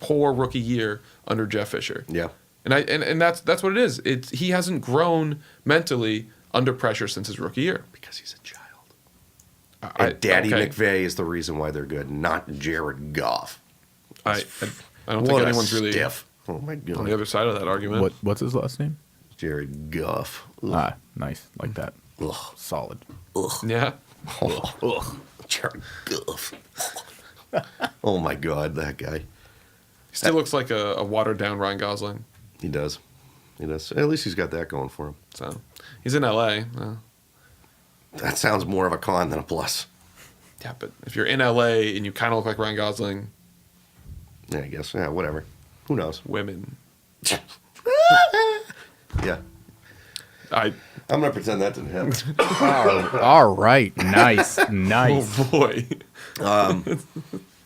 poor rookie year under Jeff Fisher. Yeah. And that's what it is. He hasn't grown mentally under pressure since his rookie year. Because he's a child. And Daddy okay. McVay is the reason why they're good, not Jared Goff. I don't think anyone's really stiff. Oh my God. on the other side of that argument. What's his last name? Jared Goff. Ugh. Ah, nice. Like that. Ugh. Solid. Ugh. Yeah. Ugh. Jared Goff. Oh my God, that guy. He still looks like a watered down Ryan Gosling. He does. He does. At least he's got that going for him. So he's in LA. That sounds more of a con than a plus. Yeah, but if you're in LA and you kind of look like Ryan Gosling, yeah, I guess. Yeah, whatever. Who knows? Women. Yeah. I'm gonna pretend that didn't happen. All right. Nice. Nice. Oh boy.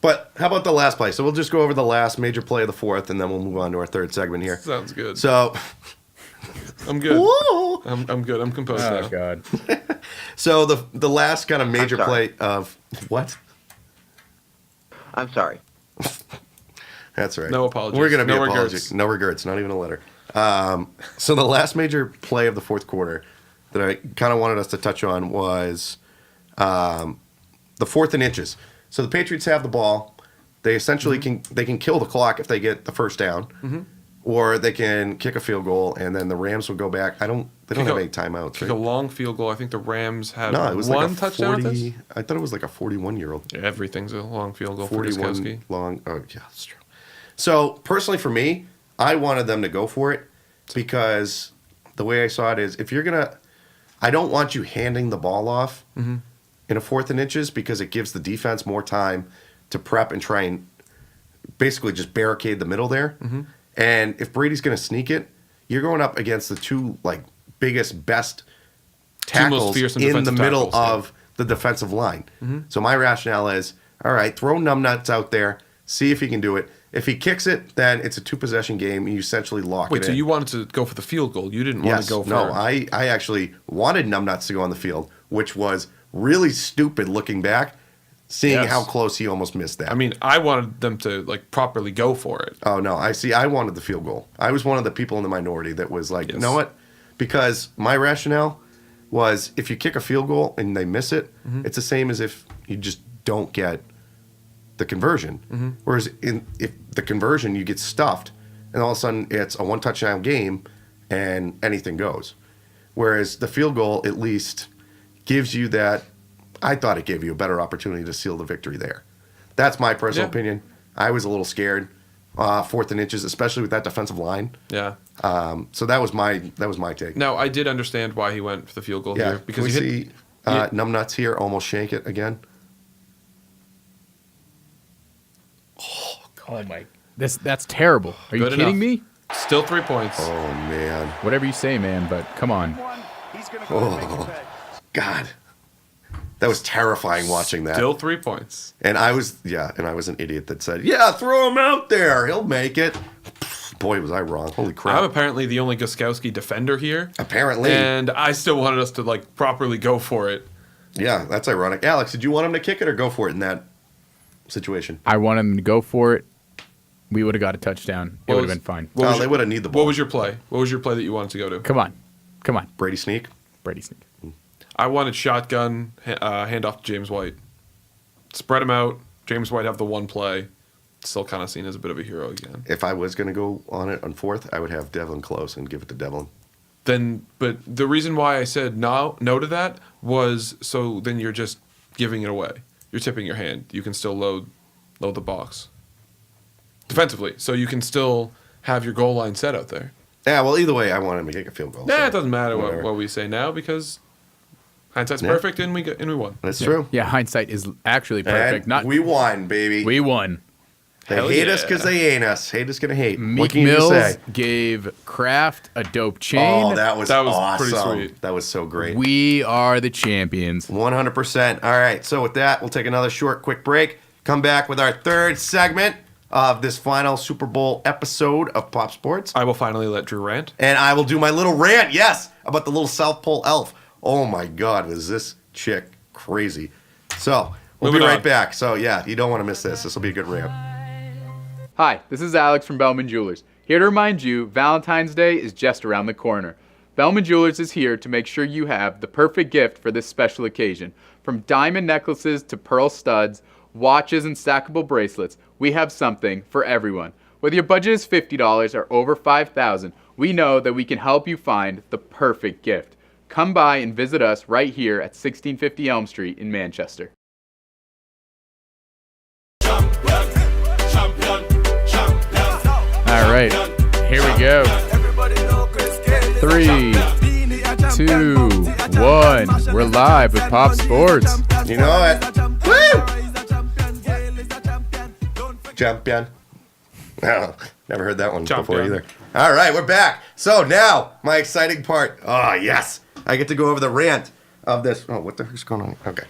But how about the last play? So we'll just go over the last major play of the fourth, and then we'll move on to our third segment here. Sounds good. So I'm good. Whoa! I'm good. I'm composed now. Oh God. So the last kind of major play of what? I'm sorry. That's right. No apologies. We're gonna be No apologetic. regrets. No regrets. Not even a letter. So the last major play of the fourth quarter that I kind of wanted us to touch on was the 4th and inches. So the Patriots have the ball. They essentially can kill the clock if they get the first down. Mm-hmm. or they can kick a field goal and then the Rams will go back. They don't have any timeouts. Kick a long field goal. I think the Rams had No, it was one like a touchdown. 40. I thought it was like a 41-year-old. Yeah, everything's a long field goal for 41 Gostkowski. long. Oh yeah, that's true. So personally, for me, I wanted them to go for it because the way I saw it is, if you're gonna, I don't want you handing the ball off in a 4th and inches because it gives the defense more time to prep and try and basically just barricade the middle there. And if Brady's going to sneak it, you're going up against the two biggest, best tackles in the middle of the defensive line. So my rationale is, all right, throw numbnuts out there, see if he can do it. If he kicks it, then it's a 2-possession game, and you essentially lock it in. Wait, so you wanted to go for the field goal? You didn't want to go for... No, I actually wanted numbnuts to go on the field, which was really stupid looking back, seeing how close he almost missed that. I mean, I wanted them to properly go for it. Oh no, I wanted the field goal. I was one of the people in the minority that was like, you know what? Because my rationale was, if you kick a field goal and they miss it, it's the same as if you just don't get the conversion. Whereas if the conversion, you get stuffed, and all of a sudden it's a 1-touchdown game and anything goes. Whereas the field goal at least gives you that. I thought it gave you a better opportunity to seal the victory there. That's my personal opinion. I was a little scared, 4th and inches, especially with that defensive line. Yeah. So that was my take. Now, I did understand why he went for the field goal here. Because can we see numbnuts here almost shank it again? Oh my! That's terrible. Are you kidding me? Still 3 points. Oh man. Whatever you say, man. But come on. Oh God. That was terrifying watching that. Still 3 points. And I was an idiot that said, yeah, throw him out there. He'll make it. Boy, was I wrong. Holy crap. I'm apparently the only Gostkowski defender here. Apparently. And I still wanted us to properly go for it. Yeah, that's ironic. Alex, did you want him to kick it or go for it in that situation? I want him to go for it. We would have got a touchdown. It would have been fine. They would have needed the ball. What was your play? What was your play that you wanted to go to? Come on. Brady sneak? Brady sneak. I wanted shotgun, hand off to James White. Spread him out. James White have the one play. Still kind of seen as a bit of a hero again. If I was going to go on it on 4th, I would have Devlin close and give it to Devlin. But the reason why I said no to that was so then you're just giving it away. You're tipping your hand. You can still load the box defensively, so you can still have your goal line set out there. Yeah, well, either way, I want him to kick a field goal. Nah, it doesn't matter what we say now because hindsight's perfect, and we won. That's true. Yeah, hindsight is actually perfect. And we won, baby. We won. They hate us because they ain't us. Hate us gonna hate. Meek what can you Mills say? gave Kraft a dope chain. Oh, that was awesome. Pretty sweet. That was so great. We are the champions. 100%. All right, so with that, we'll take another short, quick break. Come back with our 3rd segment of this final Super Bowl episode of Pop Sports. I will finally let Drew rant. And I will do my little rant, yes, about the little South Pole elf. Oh my God, was this chick crazy. So, we'll be right back. So, yeah, you don't want to miss this. This will be a good rant. Hi, this is Alex from Bellman Jewelers. Here to remind you, Valentine's Day is just around the corner. Bellman Jewelers is here to make sure you have the perfect gift for this special occasion. From diamond necklaces to pearl studs, watches and stackable bracelets, we have something for everyone. Whether your budget is $50 or over $5,000, we know that we can help you find the perfect gift. Come by and visit us right here at 1650 Elm Street in Manchester. All right, here we go. 3, 2, 1. We're live with Pop Sports. You know it. Woo! Champion. Oh, never heard that one before either. All right, we're back. So now, my exciting part. Oh, yes. I get to go over the rant of this. Oh, what the heck's going on? Okay.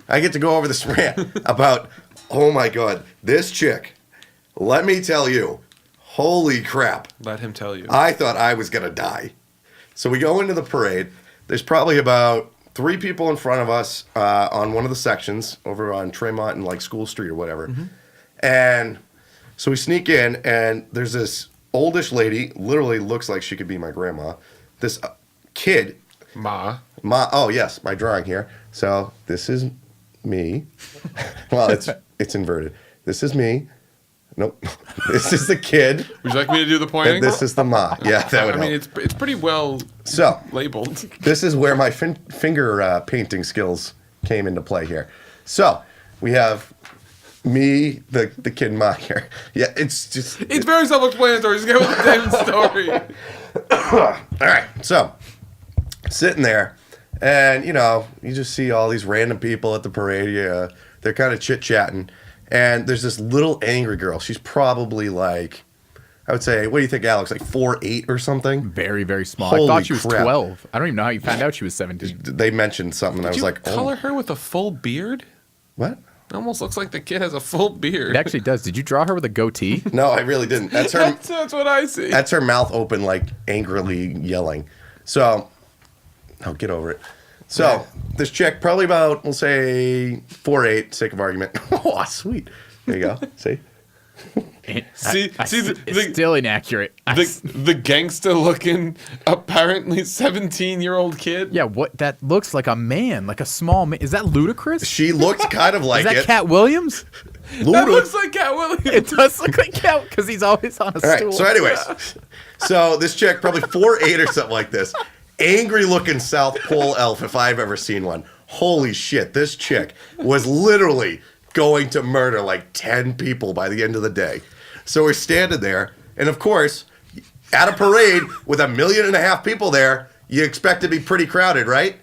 I get to go over this rant about, oh my God, this chick. Let me tell you, holy crap. Let him tell you. I thought I was going to die. So we go into the parade. There's probably about 3 people in front of us on one of the sections over on Tremont and School Street or whatever. And so we sneak in, and there's this oldish lady, literally looks like she could be my grandma. This kid. Ma. Oh, yes, my drawing here. So this is me. Well, it's inverted. This is me. Nope. This is the kid. Would you like me to do the pointing? And this is the ma. Yeah, that would I mean, help. it's pretty well labeled. This is where my finger painting skills came into play here. So we have me, the kid ma here. Yeah, it's just... It's very self-explanatory. Just go with the damn story. All right, so sitting there, and, you know, you just see all these random people at the parade. Yeah, they're kind of chit-chatting. And there's this little angry girl. She's probably like, I would say, what do you think, Alex? Like 4'8" or something? Very, very small. Holy I thought she was crap. 12. I don't even know how you found out she was 17. They mentioned something, and I was like, color her with a full beard? What? It almost looks like the kid has a full beard. It actually does. Did you draw her with a goatee? No, I really didn't. That's her. That's what I see. That's her mouth open, like angrily yelling. So, oh, get over it. So, this chick, probably about, we'll say 4'8", sake of argument. Oh, sweet. There you go. See? It's still inaccurate. The gangster-looking, apparently 17-year-old kid. Yeah, what? That looks like a man, like a small man. Is that ludicrous? She looked kind of like Is that it. Cat Williams? That looks like Cat Williams. It does look like Cat because he's always on a All right, stool. so anyways. So, this chick, probably 4'8" or something like this. Angry-looking South Pole elf, if I've ever seen one. Holy shit, this chick was literally going to murder like 10 people by the end of the day. So we're standing there, and of course, at a parade with 1.5 million people there, you expect to be pretty crowded, right?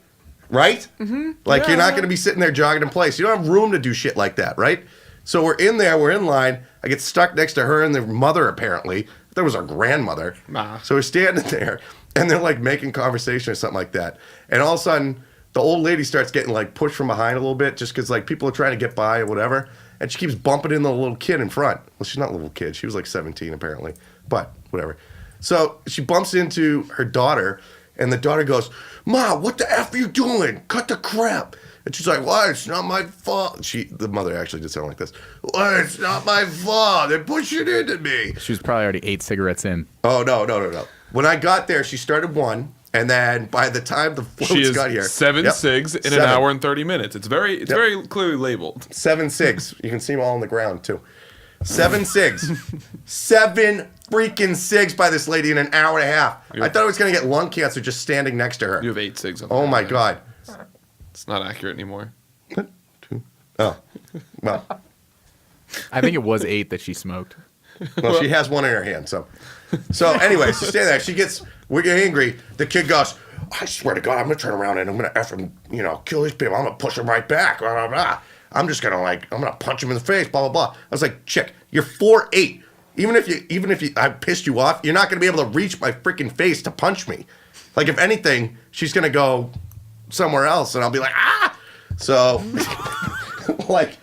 Right? Mm-hmm. Like, you're not going to be sitting there jogging in place. You don't have room to do shit like that, right? So we're in there, we're in line. I get stuck next to her and their mother, apparently. There was our grandmother. So we're standing there, and they're like making conversation or something like that. And all of a sudden, the old lady starts getting like pushed from behind a little bit just because like people are trying to get by or whatever. And she keeps bumping into the little kid in front. Well, she's not a little kid. She was like 17 apparently. But whatever. So she bumps into her daughter, and the daughter goes, "Ma, what the F are you doing? Cut the crap." And she's like, "Why? It's not my fault." The mother actually did sound like this. "Why? It's not my fault. They're pushing into me." She was probably already 8 cigarettes in. Oh, no. When I got there, she started 1. And then by the time the floats got here, 7 cigs in an hour and 30 minutes. It's very clearly labeled. 7 cigs. You can see them all on the ground too. 7 cigs. 7 freaking cigs by this lady in an hour and a half. I thought I was gonna get lung cancer just standing next to her. You have 8 cigs on Oh my god. It's not accurate anymore. Oh. Well. I think it was 8 that she smoked. Well, she has 1 in her hand, so anyway, she's standing there. We get angry. The kid goes, "I swear to God, I'm gonna turn around and I'm gonna effing, kill these people. I'm gonna push them right back. Blah, blah, blah. I'm just gonna I'm gonna punch him in the face. Blah blah blah." I was like, "Chick, you're 4'8". Even if I pissed you off, you're not gonna be able to reach my freaking face to punch me. Like, if anything, she's gonna go somewhere else, and I'll be like, ah. So, like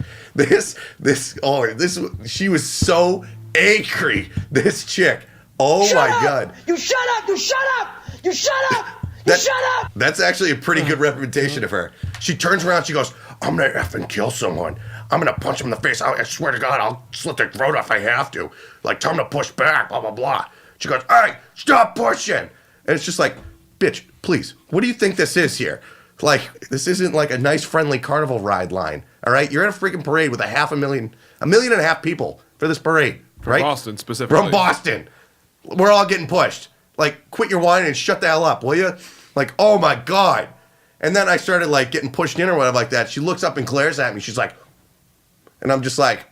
she was so angry. This chick. Oh Shut my up! God. You shut up! You shut up! You shut up! You shut up! That's actually a pretty good representation of her. She turns around, she goes, "I'm gonna effing kill someone. I'm gonna punch him in the face. I swear to God, I'll slit their throat if I have to. Like, tell him to push back, blah, blah, blah." She goes, "Hey, stop pushing." And it's just like, bitch, please, what do you think this is here? Like, this isn't like a nice, friendly carnival ride line, all right? You're at a freaking parade with 1.5 million people for this parade, right? From Boston, specifically. From Boston. We're all getting pushed. Like, quit your whining and shut the hell up, will you? Like, oh my God. And then I started like getting pushed in or whatever like that. She looks up and glares at me. She's like, and I'm just like,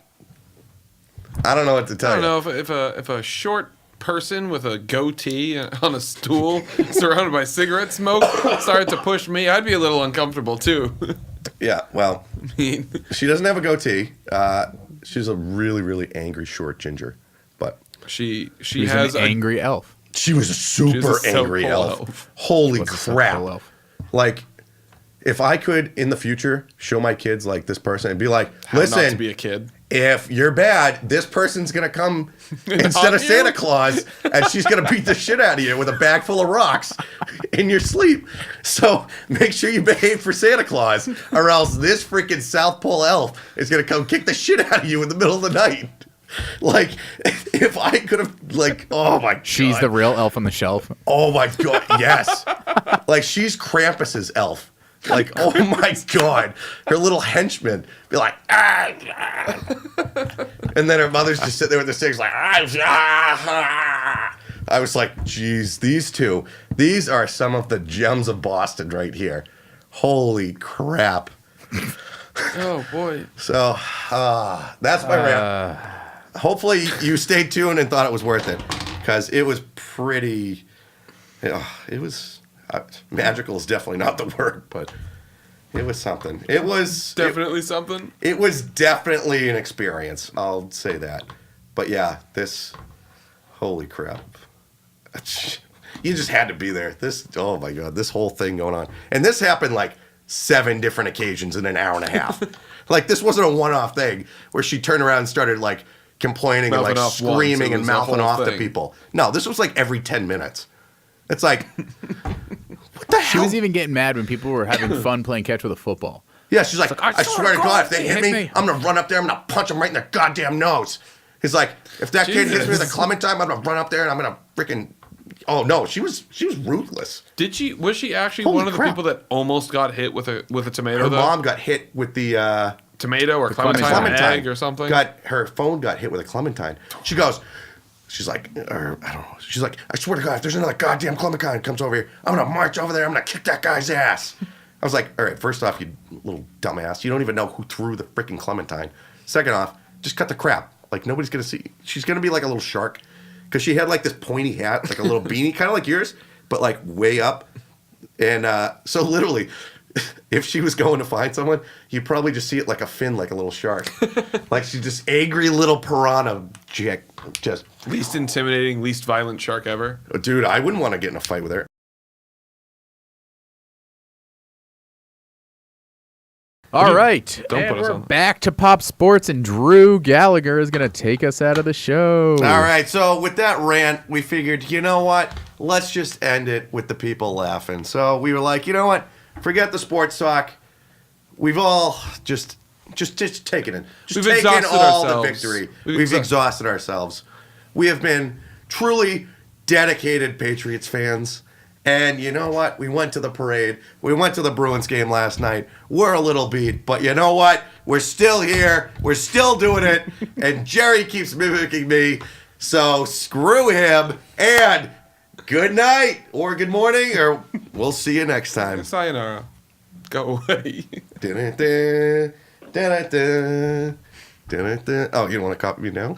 I don't know what to tell you. I don't know if a short person with a goatee on a stool surrounded by cigarette smoke started to push me, I'd be a little uncomfortable too. Yeah, well, she doesn't have a goatee. She's a really, really angry short ginger. But she has an angry elf. She was a super angry elf. Holy crap. Like, if I could in the future show my kids like this person and be like, listen, not to be a kid. If you're bad, this person's gonna come instead of Santa Claus, and she's gonna beat the shit out of you with a bag full of rocks in your sleep. So make sure you behave for Santa Claus, or else this freaking South Pole elf is gonna come kick the shit out of you in the middle of the night. Like, if I could have, like, oh my God. She's the real elf on the shelf. Oh my God, yes. Like, she's Krampus's elf. Like, oh my God. Her little henchman be like, ah, ah. And then her mother's just sitting there with the sticks like, ah, ah. I was like, geez, these are some of the gems of Boston right here. Holy crap. Oh, boy. So, that's my rant. Hopefully you stayed tuned and thought it was worth it, because it was pretty, it was... magical is definitely not the word, but it was something. It was definitely something. It was definitely an experience. I'll say that. But yeah, holy crap. You just had to be there. Oh my God, this whole thing going on. And this happened like 7 different occasions in an hour and a half. Like, this wasn't a one-off thing where she turned around and started like complaining and like screaming and mouthing off to people. No, this was like every 10 minutes. It's like, what the hell? She was even getting mad when people were having fun playing catch with a football. Yeah, she's like, I swear to God, if they hit me, I'm going to run up there, I'm going to punch them right in their goddamn nose. He's like, if that kid hits me with a Clementine, I'm going to run up there and I'm going to freaking... Oh, no, she was ruthless. Was she actually one of the people that almost got hit with a tomato, Her though? mom got hit with the... tomato or Clementine egg or something? Her phone got hit with a Clementine. She's like, I don't know. She's like, I swear to God, if there's another goddamn Clementine comes over here, I'm going to march over there. I'm going to kick that guy's ass. I was like, all right, first off, you little dumbass. You don't even know who threw the freaking Clementine. Second off, just cut the crap. Like, nobody's going to see. She's going to be like a little shark, because she had like this pointy hat, like a little beanie, kind of like yours, but like way up. And so literally, if she was going to find someone, you'd probably just see it like a fin, like a little shark. Like, she's just angry little piranha chick. Just least intimidating, least violent shark ever. Dude, I wouldn't want to get in a fight with her. All right, Don't and put us we're on. back to Pop Sports, and Drew Gallagher is going to take us out of the show. All right, so with that rant, we figured, you know what? Let's just end it with the people laughing. So we were like, you know what? Forget the sports talk. We've all just taken it. Just We've taken exhausted all ourselves. the victory. We've exhausted ourselves. We have been truly dedicated Patriots fans. And you know what? We went to the parade. We went to the Bruins game last night. We're a little beat, but you know what? We're still here. We're still doing it. And Jerry keeps mimicking me. So screw him. And good night or good morning, or we'll see you next time. Sayonara. Go away. Oh, you don't want to copy me now?